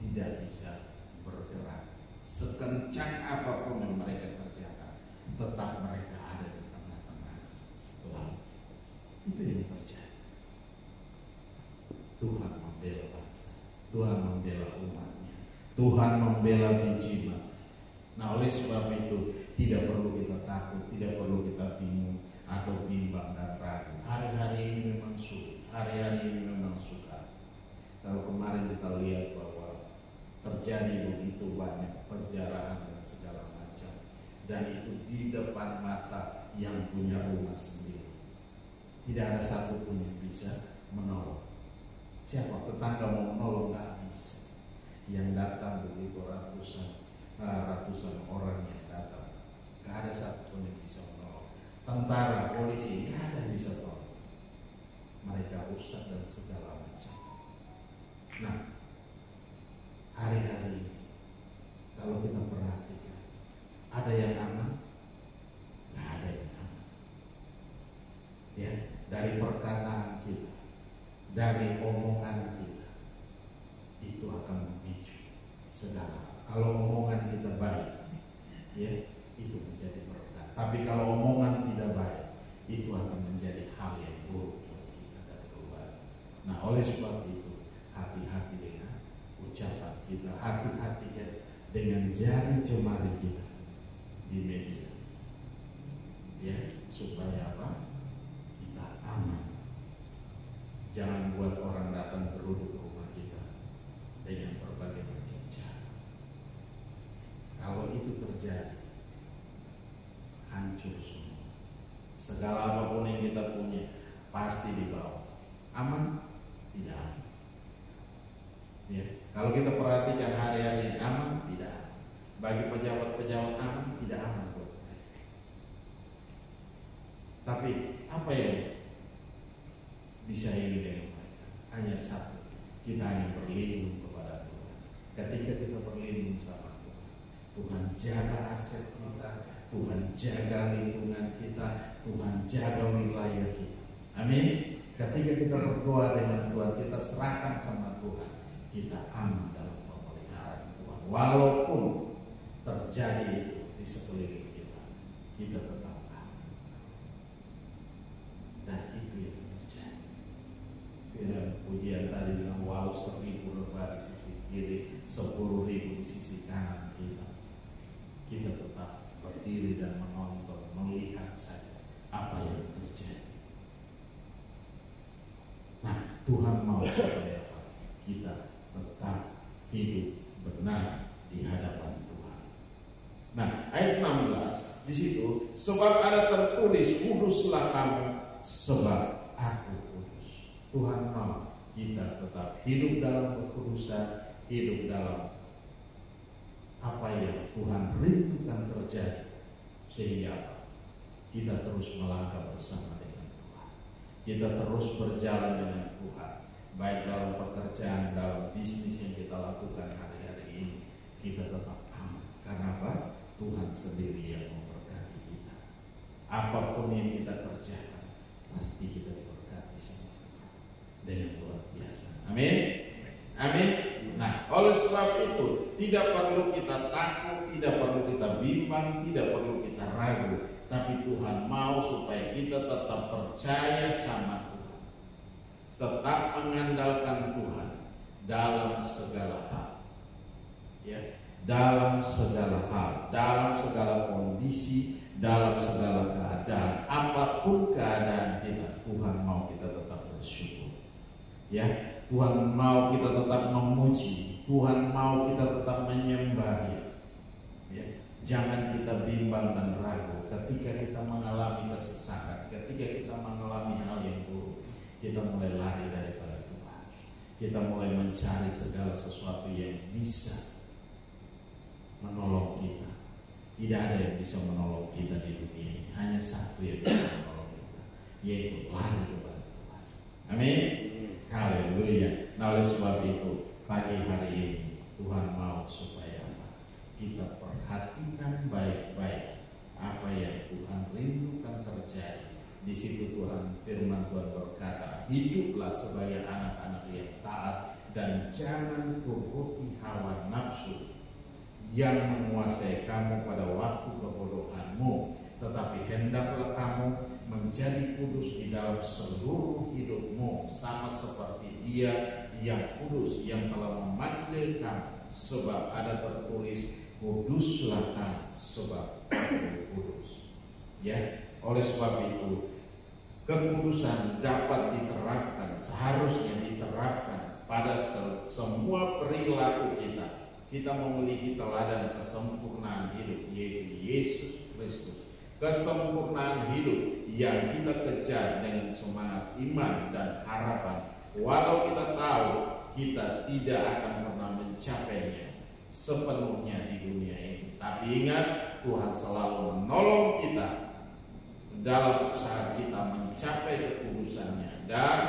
Tidak bisa bergerak. Sekencang apapun yang mereka kerjakan, tetap mereka ada di tengah-tengah laut. Itu yang terjadi. Tuhan membela bangsa, Tuhan membela umatnya, Tuhan membela biji mata. Nah, oleh sebab itu tidak perlu kita takut, tidak perlu kita bingung atau bimbang dan ragu. Hari-hari ini memang sulit, hari-hari ini memang sukar. Kalau kemarin kita lihat bahwa terjadi begitu banyak penjarahan dan segala macam, dan itu di depan mata yang punya rumah sendiri. Tidak ada satupun yang bisa menolong. Siapa tetangga mau menolong? Gak bisa. Yang datang begitu ratusan orang yang datang, gak ada satupun yang bisa menolong. Tentara, polisi, gak ada yang bisa tolong. Mereka rusak dan segala macam. Nah, hari-hari ini kalau kita perhatikan, ada yang aman? Gak ada yang aman. Ya, dari perkataan kita, dari omongan kita, itu akan memicu segala. Kalau omongan kita baik, ya, itu menjadi berkat. Tapi kalau omongan tidak baik, itu akan menjadi hal yang buruk buat kita dan keluarga. Nah, oleh sebab itu, hati-hati dengan ucapan kita, hati-hati dengan jari jemari kita di media, ya, supaya apa? Kita aman. Jangan buat orang datang geruduk ke rumah kita dengan berbagai macam cara. Kalau itu terjadi, hancur semua. Segala apapun yang kita punya pasti dibawa. Aman? Tidak aman. Ya, kalau kita perhatikan hari-hari ini, aman? Tidak aman. Bagi pejabat-pejabat aman? Tidak aman buat mereka. Tapi apa yang bisa ini dengan mereka? Hanya satu, kita hanya berlindung kepada Tuhan. Ketika kita berlindung sama Tuhan, Tuhan jaga aset kita, Tuhan jaga lingkungan kita, Tuhan jaga wilayah kita. Amin. Ketika kita berdoa dengan Tuhan, kita serahkan sama Tuhan, kita aman dalam pemeliharaan Tuhan. Walaupun terjadi itu di sekeliling kita, kita tetap aman. Dan itu yang terjadi. Film pujian tadi bilang, walau 1000 rebah di sisi kiri, 10.000 di sisi kanan kita, kita tetap berdiri dan menonton, melihat saja apa yang terjadi. Nah, Tuhan mau supaya apa? Kita tetap hidup benar di hadapan Tuhan. Nah, ayat 16 di situ, sebab ada tertulis, kuduslah kamu sebab aku kudus. Tuhan mau kita tetap hidup dalam kekudusan, hidup dalam apa yang Tuhan rindukan terjadi, sehingga kita terus melangkah bersama dengan Tuhan. Kita terus berjalan dengan Tuhan, baik dalam pekerjaan, dalam bisnis yang kita lakukan hari-hari ini, kita tetap aman. Karena apa? Tuhan sendiri yang memberkati kita. Apapun yang kita kerjakan, pasti kita diberkati. itu tidak perlu kita takut, tidak perlu kita bimbang, tidak perlu kita ragu. Tapi Tuhan mau supaya kita tetap percaya sama Tuhan, tetap mengandalkan Tuhan dalam segala hal, ya, dalam segala hal, dalam segala kondisi, dalam segala keadaan, apapun keadaan kita, Tuhan mau kita tetap bersyukur, ya. Tuhan mau kita tetap memuji, Tuhan mau kita tetap menyembah Dia, ya. Jangan kita bimbang dan ragu ketika kita mengalami kesesakan, ketika kita mengalami hal yang buruk. Kita mulai lari daripada Tuhan, kita mulai mencari segala sesuatu yang bisa menolong kita. Tidak ada yang bisa menolong kita di dunia ini, hanya satu yang bisa menolong kita, yaitu lari kepada Tuhan. Amin. Haleluya. Nah, oleh sebab itu pagi hari ini Tuhan mau supaya apa? Kita perhatikan baik-baik apa yang Tuhan rindukan terjadi. Di situ Tuhan, firman Tuhan berkata, hiduplah sebagai anak-anak yang taat dan jangan turuti hawa nafsu yang menguasai kamu pada waktu kebodohanmu, tetapi hendaklah kamu menjadi kudus di dalam seluruh hidupmu, sama seperti Dia yang kudus yang telah memanggil kamu. Sebab ada tertulis, kuduslah kamu sebab Aku kudus. Ya, oleh sebab itu kekudusan dapat diterapkan, seharusnya diterapkan pada semua perilaku kita. Kita memiliki teladan kesempurnaan hidup, yaitu Yesus Kristus. Kesempurnaan hidup yang kita kejar dengan semangat iman dan harapan. Walau kita tahu kita tidak akan pernah mencapainya sepenuhnya di dunia ini, tapi ingat, Tuhan selalu menolong kita dalam usaha kita mencapai kekudusannya dan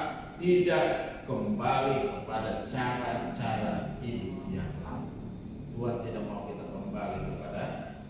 tidak kembali kepada cara-cara hidup yang lama. Tuhan tidak mau kita kembali kepada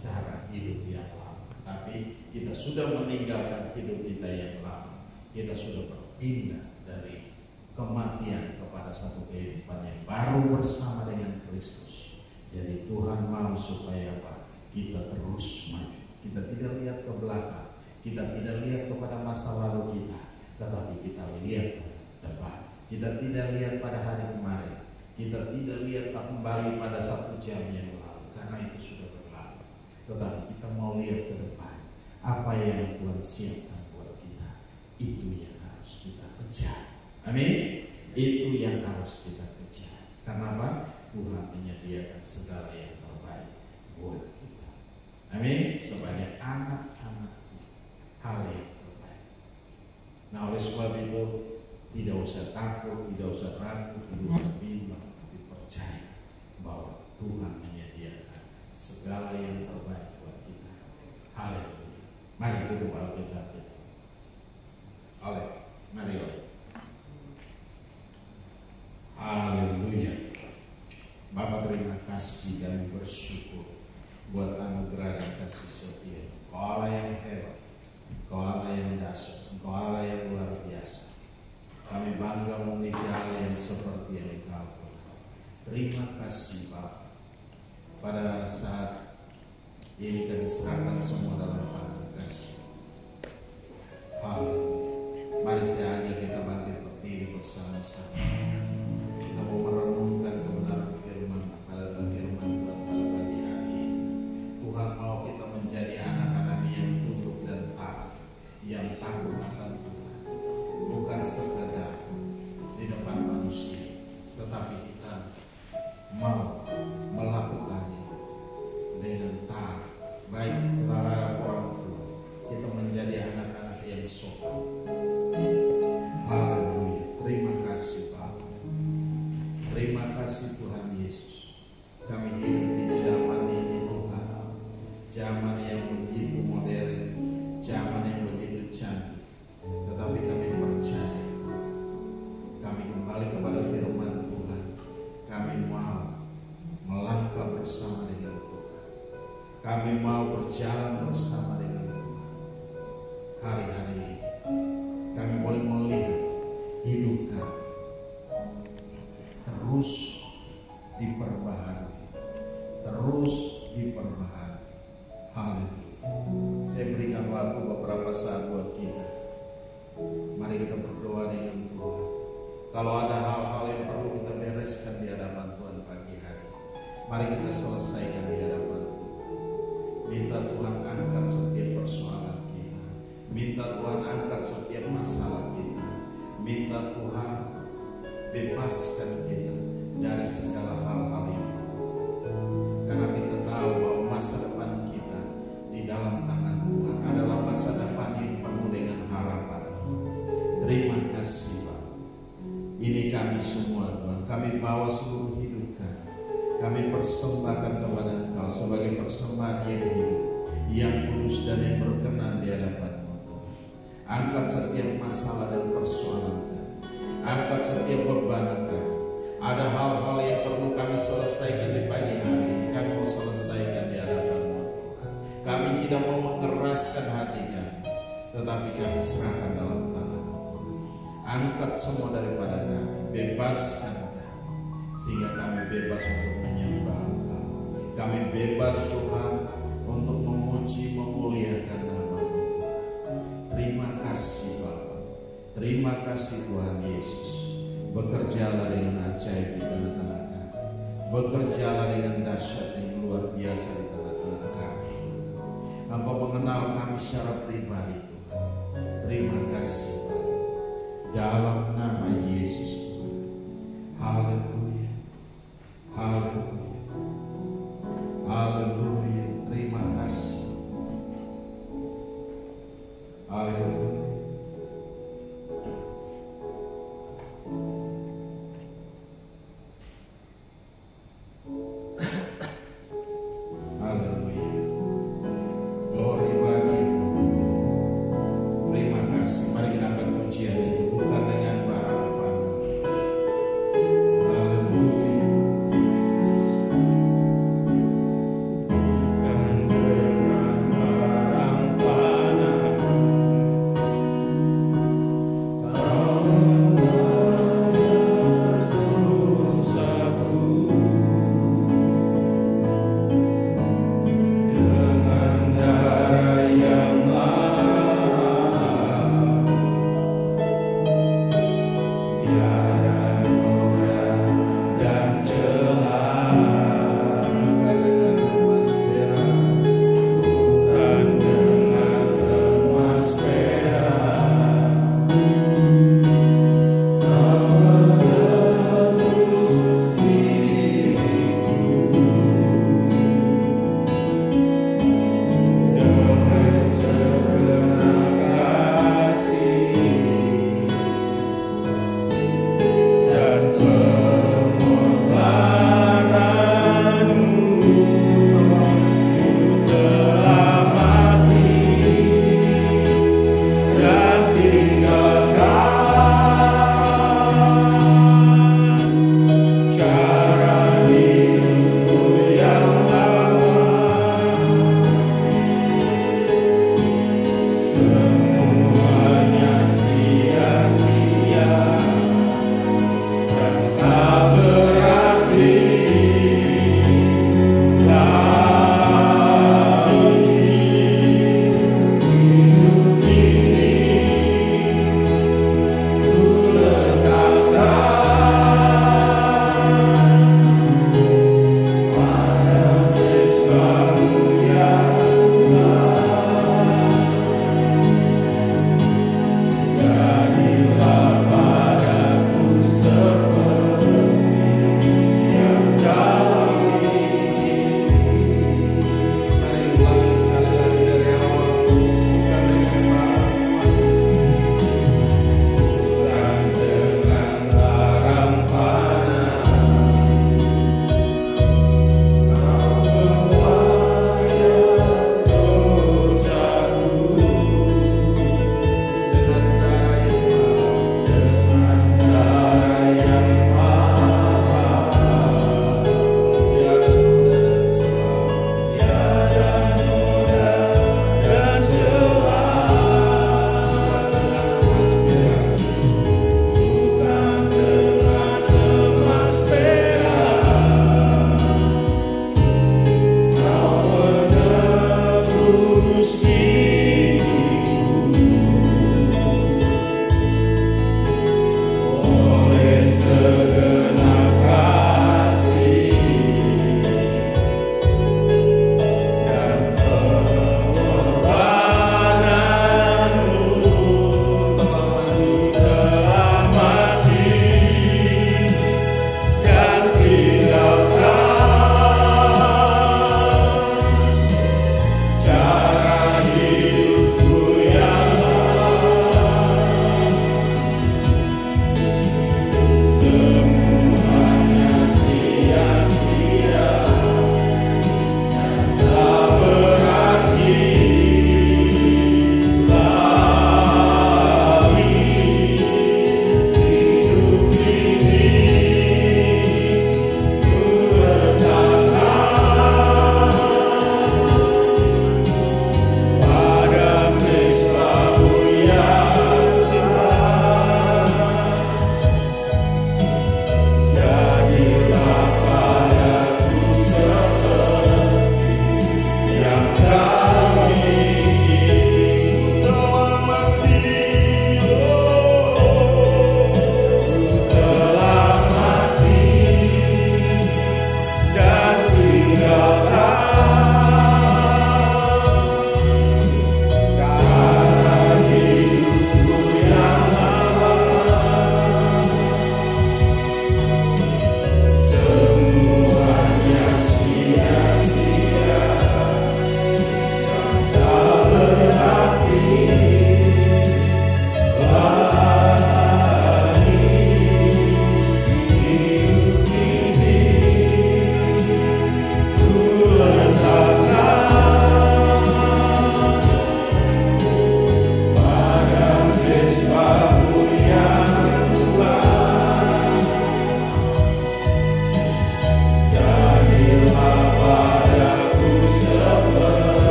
cara hidup yang lama, tapi kita sudah meninggalkan hidup kita yang lama. Kita sudah berpindah dari kematian kepada satu kehidupan yang baru bersama dengan Kristus. Jadi Tuhan mau supaya apa? Kita terus maju. Kita tidak lihat ke belakang, kita tidak lihat kepada masa lalu kita, tetapi kita lihat ke depan. Kita tidak lihat pada hari kemarin, kita tidak lihat kembali pada 1 jam yang lalu, karena itu sudah berlalu. Tetapi kita mau lihat ke depan, apa yang Tuhan siapkan buat kita. Itu yang harus kita kejar. Amin. Itu yang harus kita kejar. Karena apa? Tuhan menyediakan segala yang terbaik buat kita. Amin. Sebagai anak-anak, hal yang terbaik. Nah, oleh sebab itu tidak usah takut, tidak usah ragu, tidak usah bimbang, tapi percaya bahwa Tuhan menyediakan segala yang terbaik buat kita. Haleluya. Mari tutup Alkitab kita. Mari. Haleluya. Bapa, terima kasih dan bersyukur buat anugerah dan kasih setia. Kau Allah yang hebat, Kau Allah yang dahsyat, Kau Allah yang luar biasa. Kami bangga memiliki Allah yang seperti yang Engkau. Terima kasih Bapa. Pada saat ini kami serahkan semua dalam tangan kasih. Haleluya. Mari saya ajak kita bangkit berdiri bersama-sama. Kita mau merenungkan kebenaran firman pada firman Tuhan pada pagi hari ini. Tuhan mau kita menjadi anak-anak yang tunduk dan taat, yang takut akan Tuhan, bukan sekadar di depan manusia, tetapi kita mau melakukan itu dengan taat, baik terhadap orang tua. Kita menjadi anak-anak yang sopan. Haleluya. Terima kasih Bapa. Terima kasih Tuhan Yesus. Kami hidup di zaman ini Tuhan, zaman yang begitu modern, zaman yang begitu canggih, tetapi kami percaya, kami kembali kepada firman Tuhan. Kami mau melangkah bersama dengan Tuhan, kami mau berjalan bersama dengan Tuhan. Hari-hari ini kami boleh melihat hidup kami terus diperbaharui, kekuasaan buat kita. Mari kita berdoa dengan Tuhan. Kalau ada hal-hal yang perlu kita bereskan di hadapan Tuhan pagi hari, mari kita selesaikan di hadapan Tuhan. Minta Tuhan angkat setiap persoalan kita. Minta Tuhan angkat setiap masalah kita. Minta Tuhan bebaskan kita dari segala hal-hal yang buruk. Karena kita tahu bahwa masa depan kita di dalam tangan Tuhan adalah masa depan yang penuh dengan harapan. Terima kasih Pak. Ini kami semua Tuhan, kami bawa seluruh hidup kami. Kami persembahkan kepada Engkau sebagai persembahan yang hidup, yang kudus dan yang berkenan di hadapan-Mu Tuhan. Angkat setiap masalah dan persoalan kami. Angkat setiap beban kami. Ada hal-hal yang perlu kami selesaikan di pagi hari ini, kami mau selesaikan di hadapan-Mu Tuhan. Kami tidak mau mengeraskan hati kami, tetapi kami serahkan dalam tangan-Mu Tuhan. Angkat semua daripada kami, bebaskan kami, sehingga kami bebas untuk menyembah Engkau. Kami bebas Tuhan untuk memuji, memuliakan nama-Mu Tuhan. Terima kasih Bapa. Terima kasih Tuhan Yesus. Bekerjalah dengan ajaib di tengah-tengah kami. Bekerjalah dengan dahsyat yang luar biasa di tengah-tengah kami. Engkau mengenal kami secara pribadi Tuhan. Terima kasih Bapa. Dalam nama Yesus Tuhan. Haleluya. Haleluya. Haleluya. Terima kasih. Haleluya. Haleluya.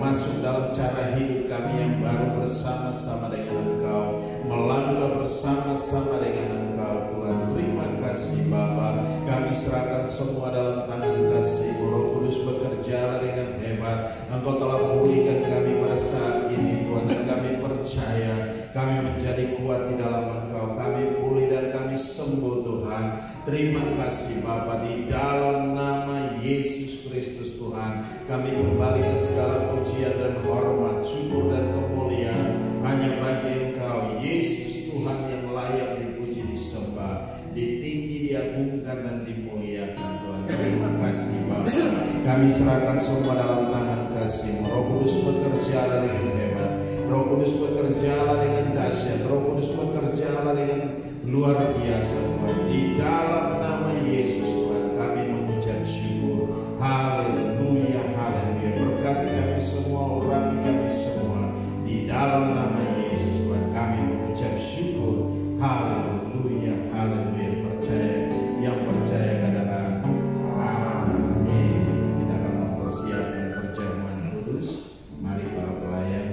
masuk dalam cara hidup kami yang baru bersama-sama dengan Engkau, melangkah bersama-sama dengan Engkau Tuhan. Terima kasih Bapa, kami serahkan semua dalam tangan kasih-Mu. Roh Kudus bekerja dengan hebat. Engkau telah pulihkan kami pada saat ini Tuhan, dan kami percaya kami menjadi kuat di dalam Engkau. Kami pulih dan kami sembuh Tuhan. Terima kasih Bapa, di dalam nama Yesus Kristus Tuhan, kami kembalikan segala pujian dan hormat, syukur dan kemuliaan hanya bagi Engkau Yesus Tuhan yang layak dipuji, disembah, ditinggi, diagungkan dan dimuliakan Tuhan. Terima kasih Bapa, kami serahkan semua dalam tangan kasih-Mu. Roh Kudus bekerja dengan hebat, Roh Kudus bekerja dengan dahsyat, Roh Kudus bekerja dengan luar biasa Tuhan. Di dalam nama Yesus Tuhan kami mengucap syukur. Haleluya, haleluya. Berkati kami semua, urapi kami semua. Di dalam nama Yesus Tuhan kami mengucap syukur. Haleluya, haleluya. Percaya, yang percaya katakan amin. Kita akan mempersiapkan perjamuan kudus. Mari para pelayan.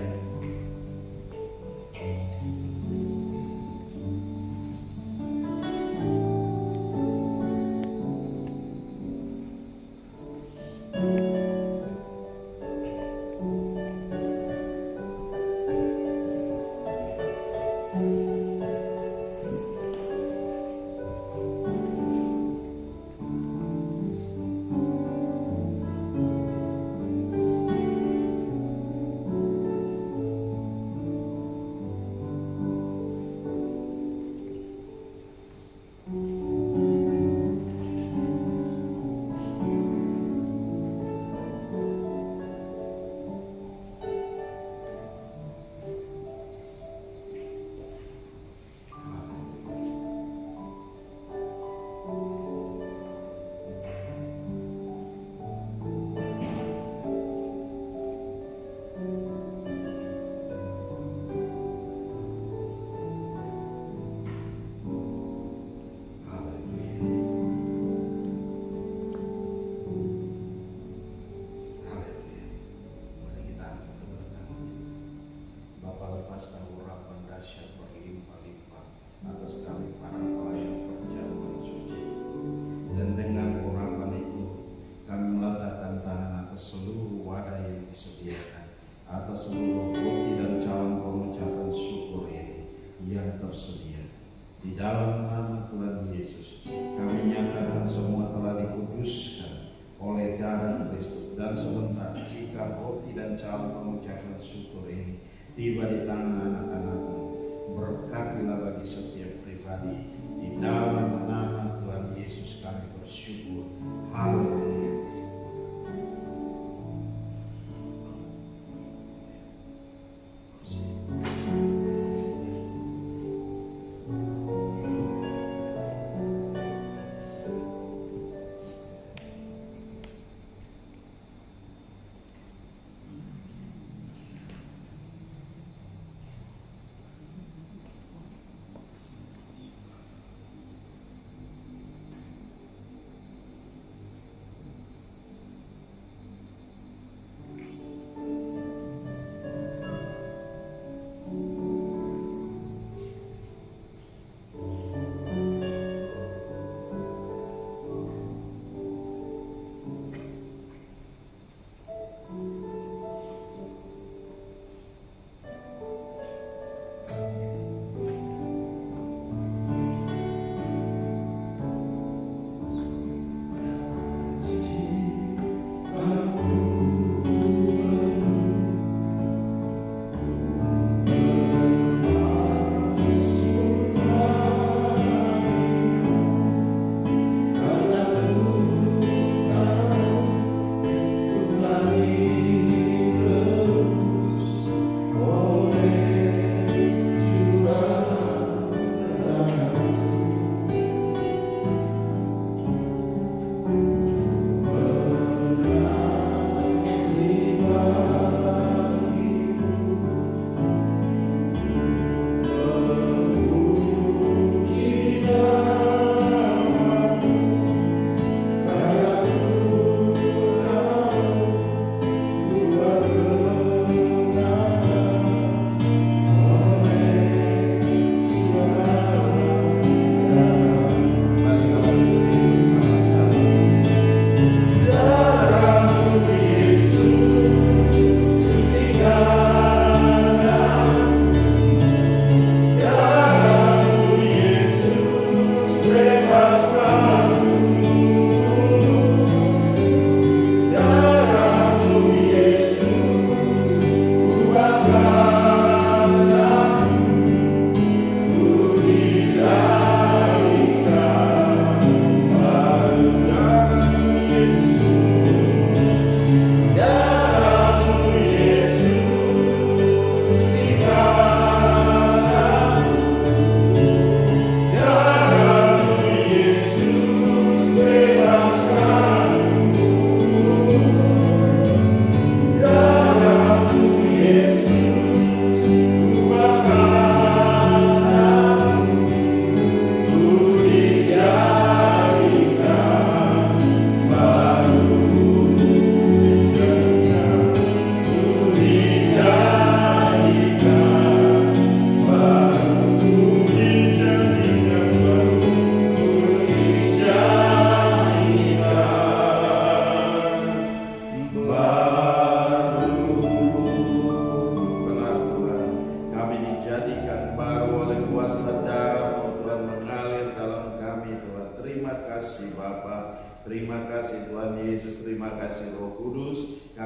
Tiba di tangan anak-anak-Mu, berkatilah bagi setiap pribadi. Di dalam nama Tuhan Yesus kami bersyukur. Haleluya.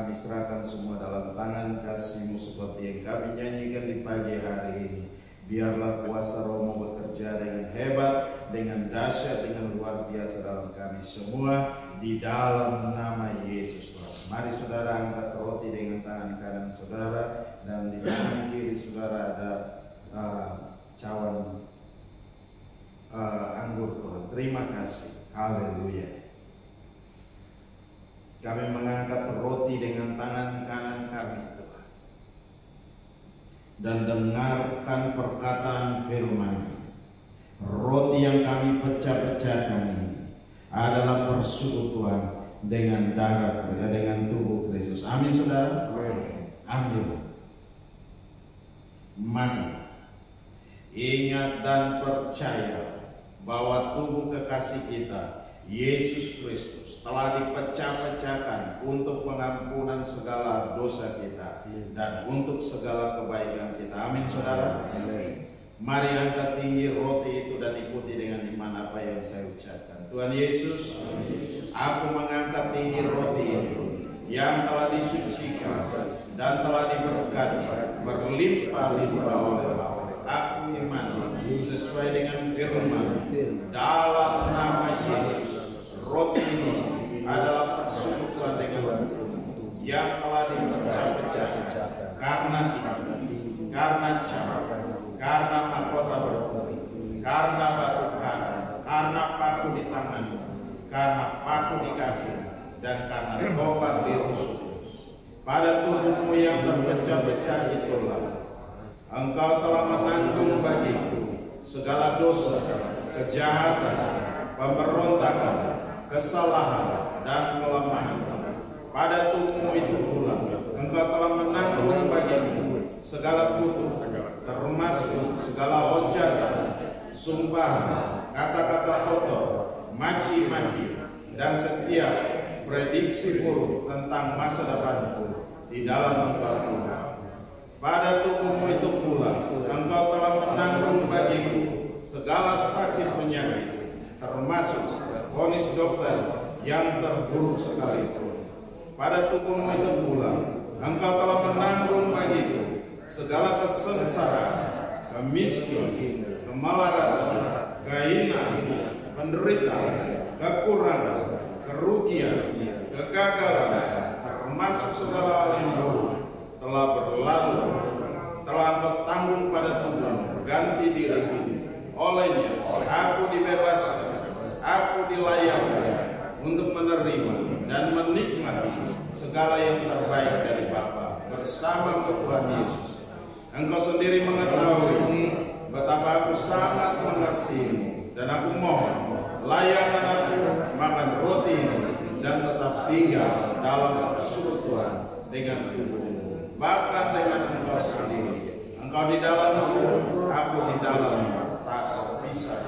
kami serahkan semua dalam tangan kasih-Mu seperti yang kami nyanyikan di pagi hari ini. Biarlah kuasa Roh-Mu bekerja dengan hebat, dengan dahsyat, dengan luar biasa dalam kami semua, di dalam nama Yesus Tuhan. Mari saudara angkat roti dengan tangan kanan saudara, dan di tangan kiri saudara ada cawan anggur Tuhan. Terima kasih. Haleluya. Kami mengangkat roti dengan tangan kanan kami Tuhan, dan dengarkan perkataan firman. Roti yang kami pecah-pecahkan ini adalah persekutuan dengan darah, dengan tubuh Kristus. Amin saudara. Ambil, mari ingat dan percaya bahwa tubuh kekasih kita Yesus Kristus telah dipecah-pecahkan untuk pengampunan segala dosa kita dan untuk segala kebaikan kita. Amin saudara. Mari angkat tinggi roti itu dan ikuti dengan iman apa yang saya ucapkan. Tuhan Yesus, aku mengangkat tinggi roti ini yang telah disucikan dan telah diberkati berlimpah-limpah oleh Bapa. Aku imani sesuai dengan firman dalam nama Yesus. Roti ini adalah persekutuan dengan yang telah dipecah-pecah karena tinggi, karena camat, karena mahkota berperi, karena batu karang, karena paku di tangan, karena paku di kaki, dan karena tombak di rusuk. Pada tubuhmu yang terpecah-pecah itulah engkau telah menanggung bagiku segala dosa, kejahatan, pemberontakan, kesalahan, dan kelemahan. Pada tubuhmu itu pula engkau telah menanggung bagiku segala kutuk, termasuk segala hujatan, sumpahan, kata-kata kotor, maki-maki, dan setiap prediksi buruk tentang masa depanku di dalam engkau Tuhan. Pada tubuhmu itu pula engkau telah menanggung bagiku segala sakit penyakit, termasuk vonis dokter yang terburuk sekalipun. Pada tubuhmu itu pula engkau telah menanggung bagiku segala kesengsaraan, kemiskinan, kemelaratan, kehinaan, penderitaan, kekurangan, kerugian, kegagalan, termasuk segala hal yang buruk telah berlalu, telah engkau tanggung pada tubuhmu. Ganti diri olehnya aku dibebaskan, aku dilayani untuk menerima dan menikmati segala yang terbaik dari Bapa bersama Tuhan Yesus. Engkau sendiri mengetahui betapa aku sangat mengasihimu, dan aku mohon layanan aku makan roti ini dan tetap tinggal dalam persekutuan dengan tubuhmu, bahkan dengan engkau sendiri. Engkau di dalamku, aku di dalammu, tak terpisah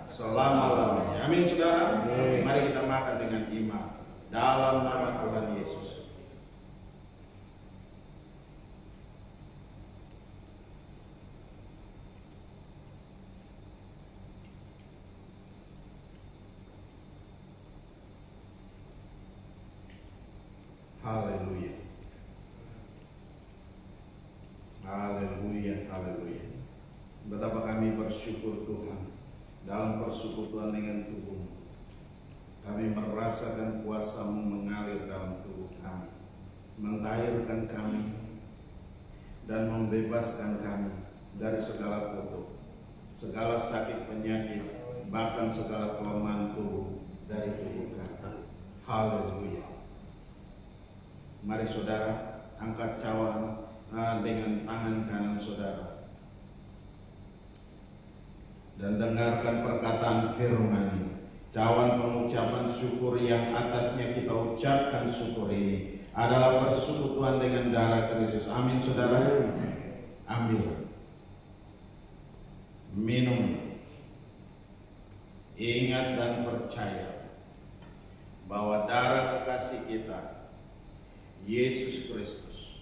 selama-lamanya. Amin saudara. Mari kita makan dengan iman dalam nama Tuhan Yesus. Haleluya. Haleluya, haleluya. Betapa kami bersyukur Tuhan dalam persekutuan dengan tubuh. Kami merasakan kuasa-Mu mengalir dalam tubuh kami, mentahirkan kami dan membebaskan kami dari segala kutuk, segala sakit penyakit, bahkan segala kelemahan tubuh dari tubuh kami. Haleluya. Mari saudara angkat cawan dengan tangan kanan saudara dan dengarkan perkataan firman ini. Cawan pengucapan syukur yang atasnya kita ucapkan syukur ini adalah persekutuan dengan darah Kristus. Amin saudara. Ambil, minum, ingat dan percaya bahwa darah kekasih kita Yesus Kristus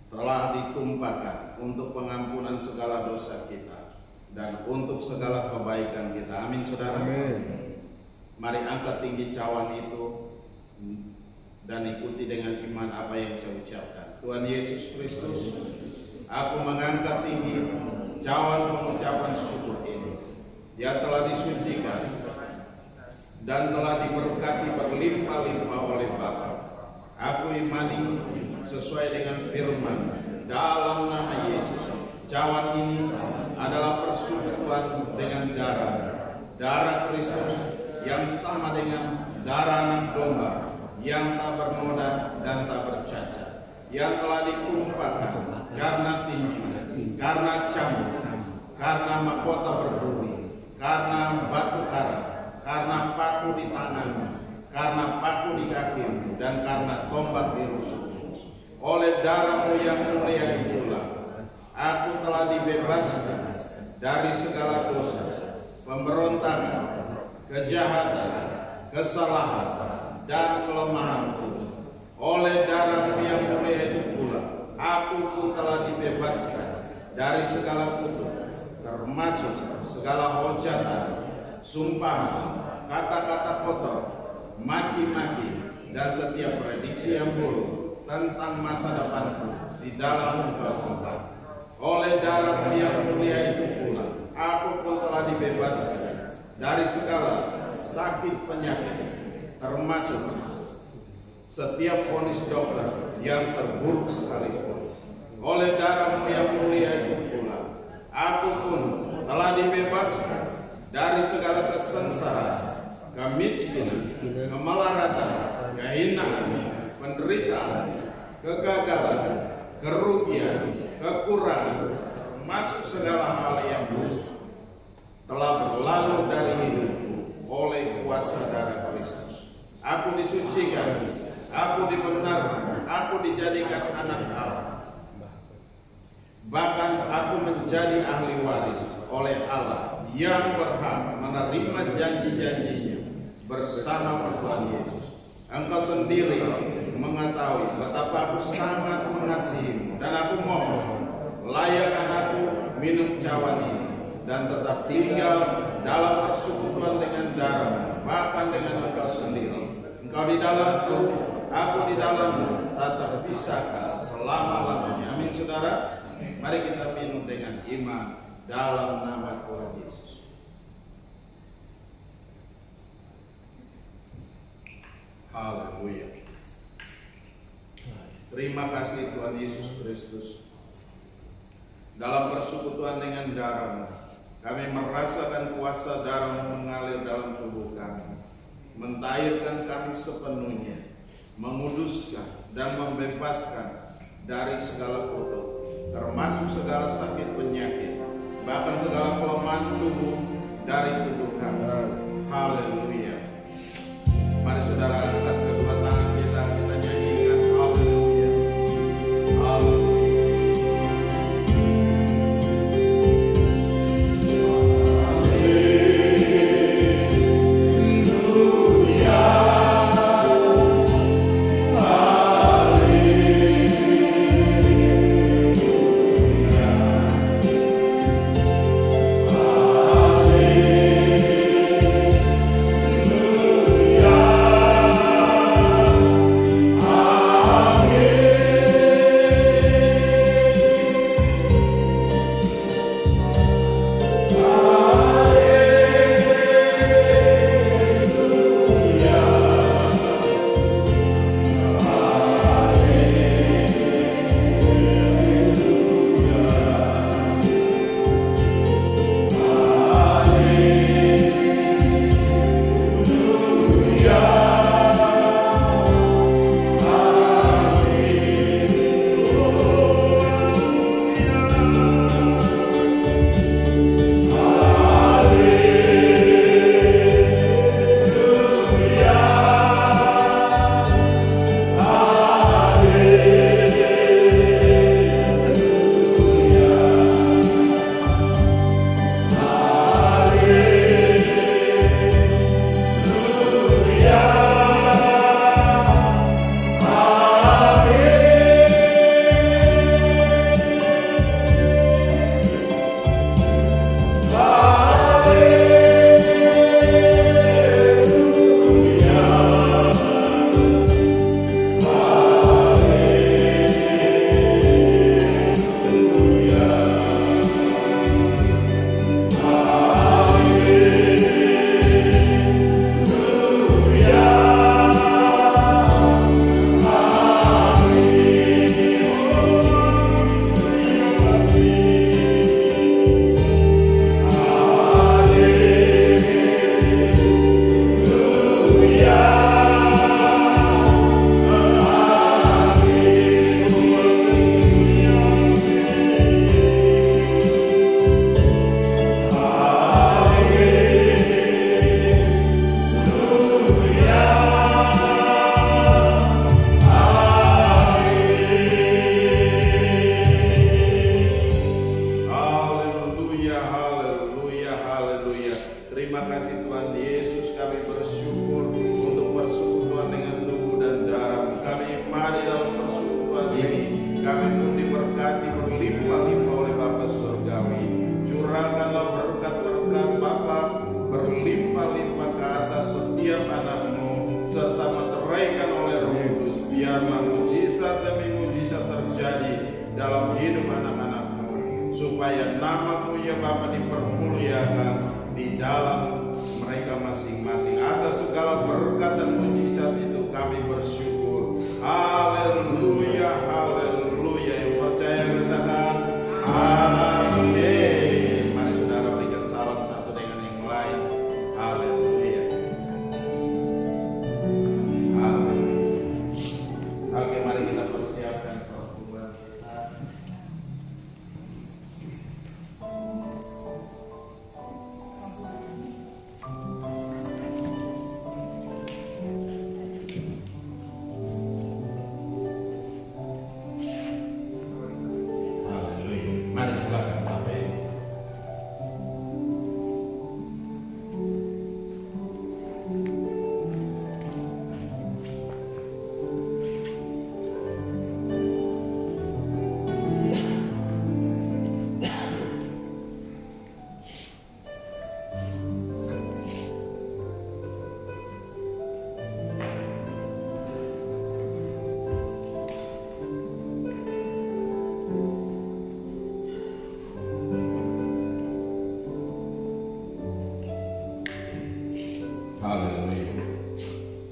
telah ditumpahkan untuk pengampunan segala dosa kita dan untuk segala kebaikan kita. Amin saudara. Amin. Mari angkat tinggi cawan itu dan ikuti dengan iman apa yang saya ucapkan. Tuhan Yesus Kristus, aku mengangkat tinggi cawan pengucapan syukur ini. Dia telah disucikan dan telah diberkati berlimpah-limpah oleh Bapa. Aku imani sesuai dengan firman dalam nama Yesus. Cawan ini adalah persekutuan dengan darah Kristus yang sama dengan darah anak domba yang tak bernoda dan tak bercacat, yang telah ditumpahkan karena tinju, karena cambuk, karena mahkota berduri, karena batu karang, karena paku di tanganmu, karena paku di kakimu, dan karena tombak di rusukmu. Oleh darahmu yang mulia itulah aku telah dibebaskan dari segala dosa, pemberontakan, kejahatan, kesalahan, dan kelemahanku. Oleh darahmu yang mulia itu pula aku pun telah dibebaskan dari segala kutuk, termasuk segala hujatan, sumpah, kata-kata kotor, maki-maki, dan setiap prediksi yang buruk tentang masa depanku di dalam engkau. Oleh darah yang mulia itu pula aku pun telah dibebaskan dari segala sakit penyakit, termasuk setiap vonis dokter yang terburuk sekalipun. Oleh darah yang mulia itu pula aku pun telah dibebaskan dari segala kesengsaraan, kemiskinan, kemelaratan, kehinaan, penderitaan, kegagalan, kerugian, kekurangan, termasuk segala hal yang buruk telah berlalu dari hidupku oleh kuasa darah Kristus. Aku disucikan, aku dibenarkan, aku dijadikan anak Allah. Bahkan aku menjadi ahli waris oleh Allah yang berhak menerima janji-janjinya bersama Tuhan Yesus. Engkau sendiri mengetahui betapa aku sangat mengasihimu, dan aku mohon layakkan aku minum cawan ini dan tetap tinggal dalam persekutuan dengan darah, bahkan dengan engkau sendiri. Engkau di dalamku, aku di dalammu, tak terpisahkan selama-lamanya. Amin, saudara. Mari kita minum dengan iman dalam nama Tuhan Yesus. Haleluya. Terima kasih Tuhan Yesus Kristus. Dalam persekutuan dengan darah-Mu, kami merasakan kuasa darah-Mu mengalir dalam tubuh kami, mentairkan kami sepenuhnya, menguduskan dan membebaskan dari segala kutuk, termasuk segala sakit penyakit, bahkan segala kelemahan tubuh dari tubuh kami. Haleluya. Mari saudara angkat kedua tangan kita nyanyikan haleluya. Haleluya. Hallelujah. dalam hidup anak-anak-Mu, supaya nama-Mu ya Bapa dipermuliakan di dalam mereka masing-masing. Atas segala berkat dan mujizat itu kami bersyukur. Haleluya, haleluya. Yang percaya katakan amin. Mari saudara berikan salam satu dengan yang lain. Haleluya. Haleluya. Oke, mari kita persiapkan pertumbuhan kita. Mari silakan Bapak Ibu. Haleluya.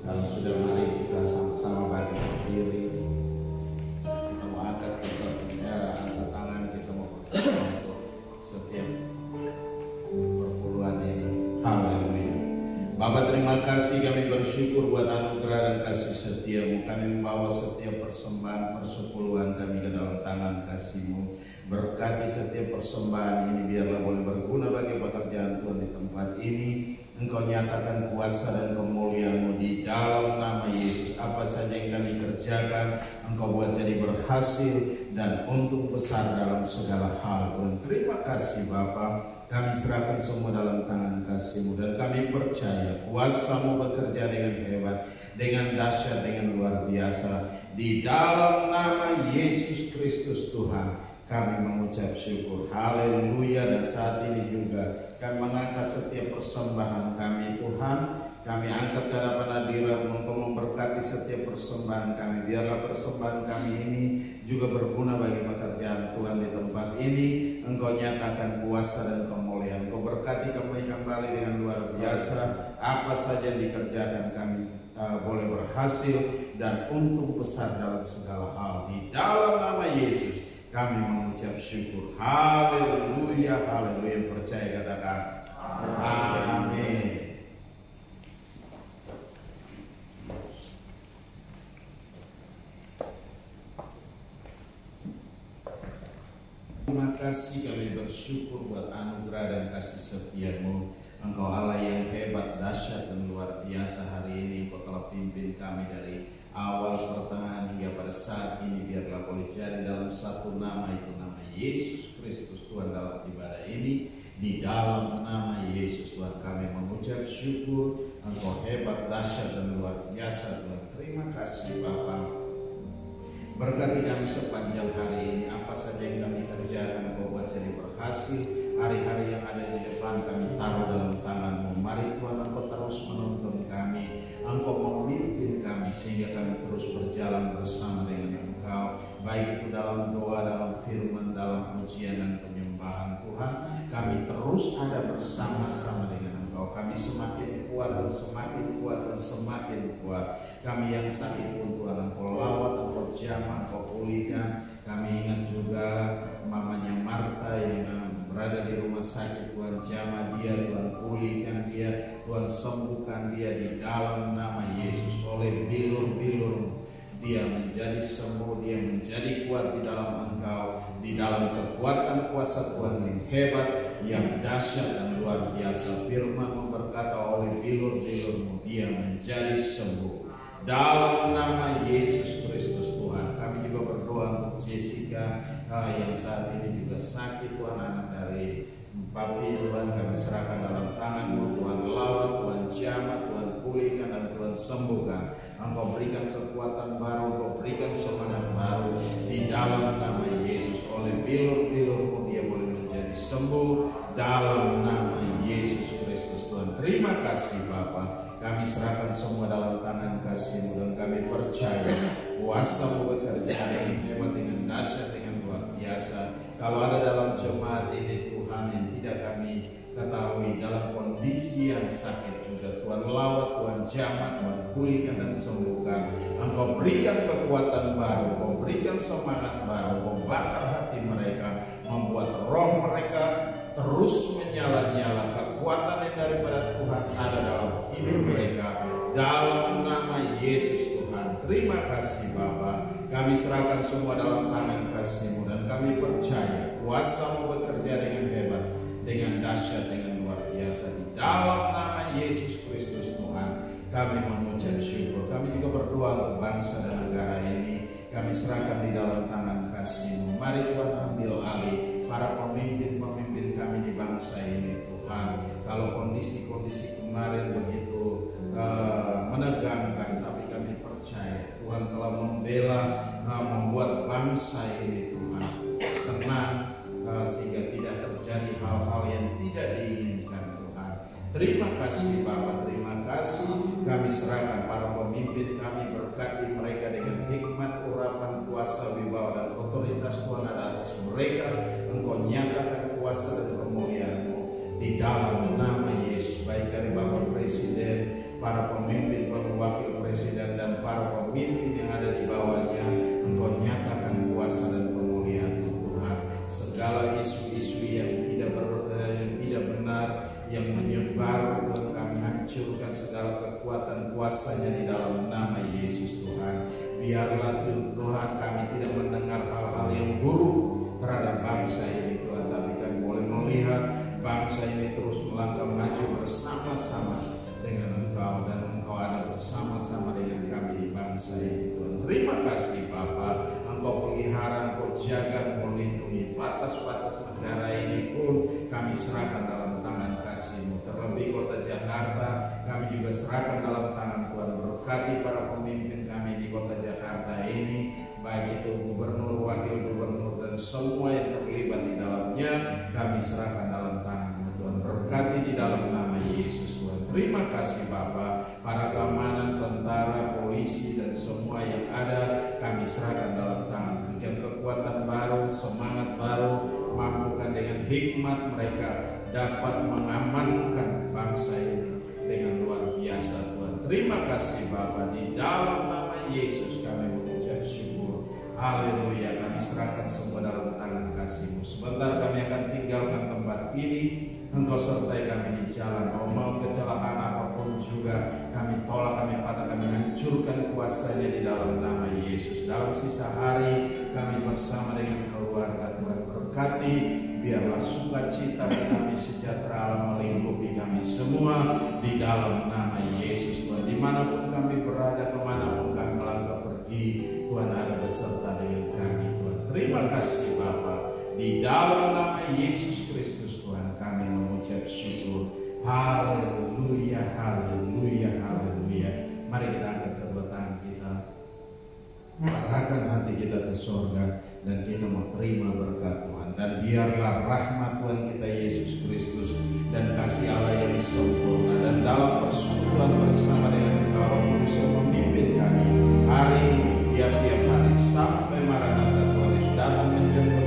Kalau sudah, mari kita sama-sama bangkit berdiri. Kita mau angkat angkat tangan, kita mau berdoa untuk setiap perpuluhan ini. Haleluya. Bapa, terima kasih, kami bersyukur buat anugerah dan kasih setia-Mu. Kami membawa setiap persembahan persepuluhan kami ke dalam tangan kasih-Mu. Berkati setiap persembahan ini, biarlah boleh berguna bagi pekerjaan Tuhan di tempat ini. Engkau nyatakan kuasa dan kemuliaan-Mu di dalam nama Yesus. Apa saja yang kami kerjakan, Engkau buat jadi berhasil dan untung besar dalam segala hal. Dan terima kasih Bapa, kami serahkan semua dalam tangan kasih-Mu. Dan kami percaya kuasa-Mu bekerja dengan hebat, dengan dahsyat, dengan luar biasa. Di dalam nama Yesus Kristus Tuhan, kami mengucap syukur. Haleluya. Dan saat ini juga kami mengangkat setiap persembahan kami Tuhan. Kami angkat ke hadapan hadirat untuk memberkati setiap persembahan kami. Biarlah persembahan kami ini juga berguna bagi pekerjaan Tuhan di tempat ini. Engkau nyatakan kuasa dan kemuliaan. Engkau berkati kami kembali dengan luar biasa. Apa saja yang dikerjakan kami boleh berhasil dan untung besar dalam segala hal. Di dalam nama Yesus kami mengucap syukur. Haleluya, haleluya. Percaya katakan amin. Terima kasih, kami bersyukur buat anugerah dan kasih setia-Mu. Engkau Allah yang hebat, dahsyat dan luar biasa. Hari ini Engkau telah pimpin kami dari awal, pertengahan hingga pada saat ini. Biarlah boleh jadi dalam satu nama, itu nama Yesus Kristus Tuhan, dalam ibadah ini. Di dalam nama Yesus Tuhan kami mengucap syukur. Engkau hebat, dahsyat dan luar biasa Tuhan. Terima kasih Bapa. Berkati kami sepanjang hari ini. Apa saja yang kami kerjakan Engkau buat jadi berhasil. Hari-hari yang ada di depan kami taruh dalam tangan-Mu. Mari Tuhan, Engkau terus menuntun kami. Engkau memimpin kami sehingga kami terus berjalan bersama dengan Engkau. Baik itu dalam doa, dalam firman, dalam pujian dan penyembahan Tuhan. Kami terus ada bersama-sama dengan Engkau. Kami semakin kuat dan semakin kuat dan semakin kuat. Kami yang sakit pun Tuhan Engkau lawat, Engkau jamah, Engkau pulihkan. Kami ingat juga mamanya Marta yang berada di rumah sakit. Tuhan jamah dia, Tuhan pulihkan dia, Tuhan sembuhkan dia di dalam nama Yesus. Oleh bilur-bilur dia menjadi sembuh, dia menjadi kuat di dalam Engkau, di dalam kekuatan kuasa Tuhan yang hebat, yang dahsyat dan luar biasa. Firman berkata, oleh bilur-bilur-Mu dia menjadi sembuh. Dalam nama Yesus Kristus Tuhan, kami juga berdoa untuk Jessica yang saat ini juga sakit Tuhan, anak dari Papi Tuhan, kami serahkan dalam tangan-Mu. Tuhan lawat, Tuhan jamah, Tuhan pulihkan dan Tuhan sembuhkan. Engkau berikan kekuatan baru, Engkau berikan semangat baru di dalam nama Yesus. Oleh bilur-bilur-Mu dia boleh menjadi sembuh dalam nama Yesus Kristus Tuhan. Terima kasih Bapa. Kami serahkan semua dalam tangan kasih-Mu dan kami percaya kuasa-Mu bekerja dengan hebat, dengan dahsyat, dengan luar Kalau ada dalam jemaat ini Tuhan yang tidak kami ketahui dalam kondisi yang sakit juga, Tuhan lawat, Tuhan jamah, Tuhan pulihkan dan sembuhkan. Engkau berikan kekuatan baru, Engkau berikan semangat baru, Engkau bakar hati mereka, membuat roh mereka terus menyala-nyala. Kekuatan yang daripada Tuhan ada dalam hidup mereka, dalam nama Yesus Tuhan. Terima kasih Bapa, kami serahkan semua dalam tangan kasih-Mu, dan kami percaya kuasa-Mu bekerja dengan hebat, dengan dahsyat, dengan luar biasa. Di dalam nama Yesus Kristus Tuhan, kami mengucap syukur. Kami juga berdoa untuk bangsa dan negara ini, kami serahkan di dalam tangan kasih-Mu. Mari Tuhan ambil alih para pemimpin-pemimpin kami di bangsa ini Tuhan. Kalau kondisi-kondisi kemarin begitu menegangkan, tapi kami percaya Tuhan telah membela, membuat bangsa ini Tuhan tenang, sehingga tidak terjadi hal-hal yang tidak diinginkan Tuhan. Terima kasih Bapa, terima kasih. Kami serahkan para pemimpin kami, berkati mereka dengan hikmat, urapan, kuasa, wibawa dan otoritas Tuhan ada atas mereka. Engkau nyatakan kuasa dan kemuliaan-Mu di dalam nama Yesus, baik dari Bapak Presiden, para pemimpin, wakil presiden, dan para pemimpin yang ada di bawahnya. Engkau nyatakan kuasa dan kemuliaan-Mu Tuhan. Segala isu-isu yang tidak benar yang menyebar Tuhan, kami hancurkan segala kekuatan kuasanya di dalam nama Yesus Tuhan. Biarlah Tuhan kami tidak mendengar hal-hal yang buruk terhadap bangsa ini Tuhan, tapi kami boleh melihat bangsa ini terus melangkah maju bersama-sama dengan Engkau, dan Engkau ada bersama-sama dengan kami di bangsa ini Tuhan. Terima kasih Bapa, Engkau pelihara, Engkau jaga, Engkau lindungi batas-batas negara ini pun kami serahkan dalam tangan kasih-Mu. Terlebih kota Jakarta kami juga serahkan dalam tangan Tuhan. Berkati para pemimpin kami di kota Jakarta ini, baik itu gubernur, wakil gubernur, dan semua yang terlibat di dalamnya, kami serahkan dalam tangan-Mu Tuhan. Berkati di dalam nama Yesus Tuhan. Terima kasih Bapa, para keamanan, tentara, polisi, dan semua yang ada kami serahkan dalam tangan. Berikan kekuatan baru, semangat baru, mampukan dengan hikmat mereka dapat mengamankan bangsa ini dengan luar biasa Tuhan. Terima kasih Bapa, di dalam nama Yesus kami mengucap syukur. Haleluya, kami serahkan semua dalam tangan kasih-Mu. Sebentar kami akan tinggalkan tempat ini, Engkau sertai kami di jalan. Mau kecelakaan apapun juga kami tolak, kami patah, kami hancurkan kuasanya di dalam nama Yesus. Dalam sisa hari kami bersama dengan keluarga Tuhan, berkati, biarlah sukacita dan damai sejahtera Allah melingkupi kami semua di dalam nama Yesus Tuhan. Dimanapun kami berada, kemanapun kami melangkah pergi, Tuhan ada beserta dengan kami Tuhan. Terima kasih Bapa, di dalam nama Yesus Kristus Tuhan kami mengucap syukur. Haleluya, haleluya, haleluya. Mari kita angkat kedua tangan kita, arahkan hati kita ke sorga, dan kita mau terima berkat Tuhan. Dan biarlah rahmat Tuhan kita Yesus Kristus dan kasih Allah yang sempurna, dan dalam persekutuan bersama dengan Engkau Roh Kudus yang memimpin kami hari ini, tiap-tiap hari sampai Maranatha Tuhan Yesus datang menjemput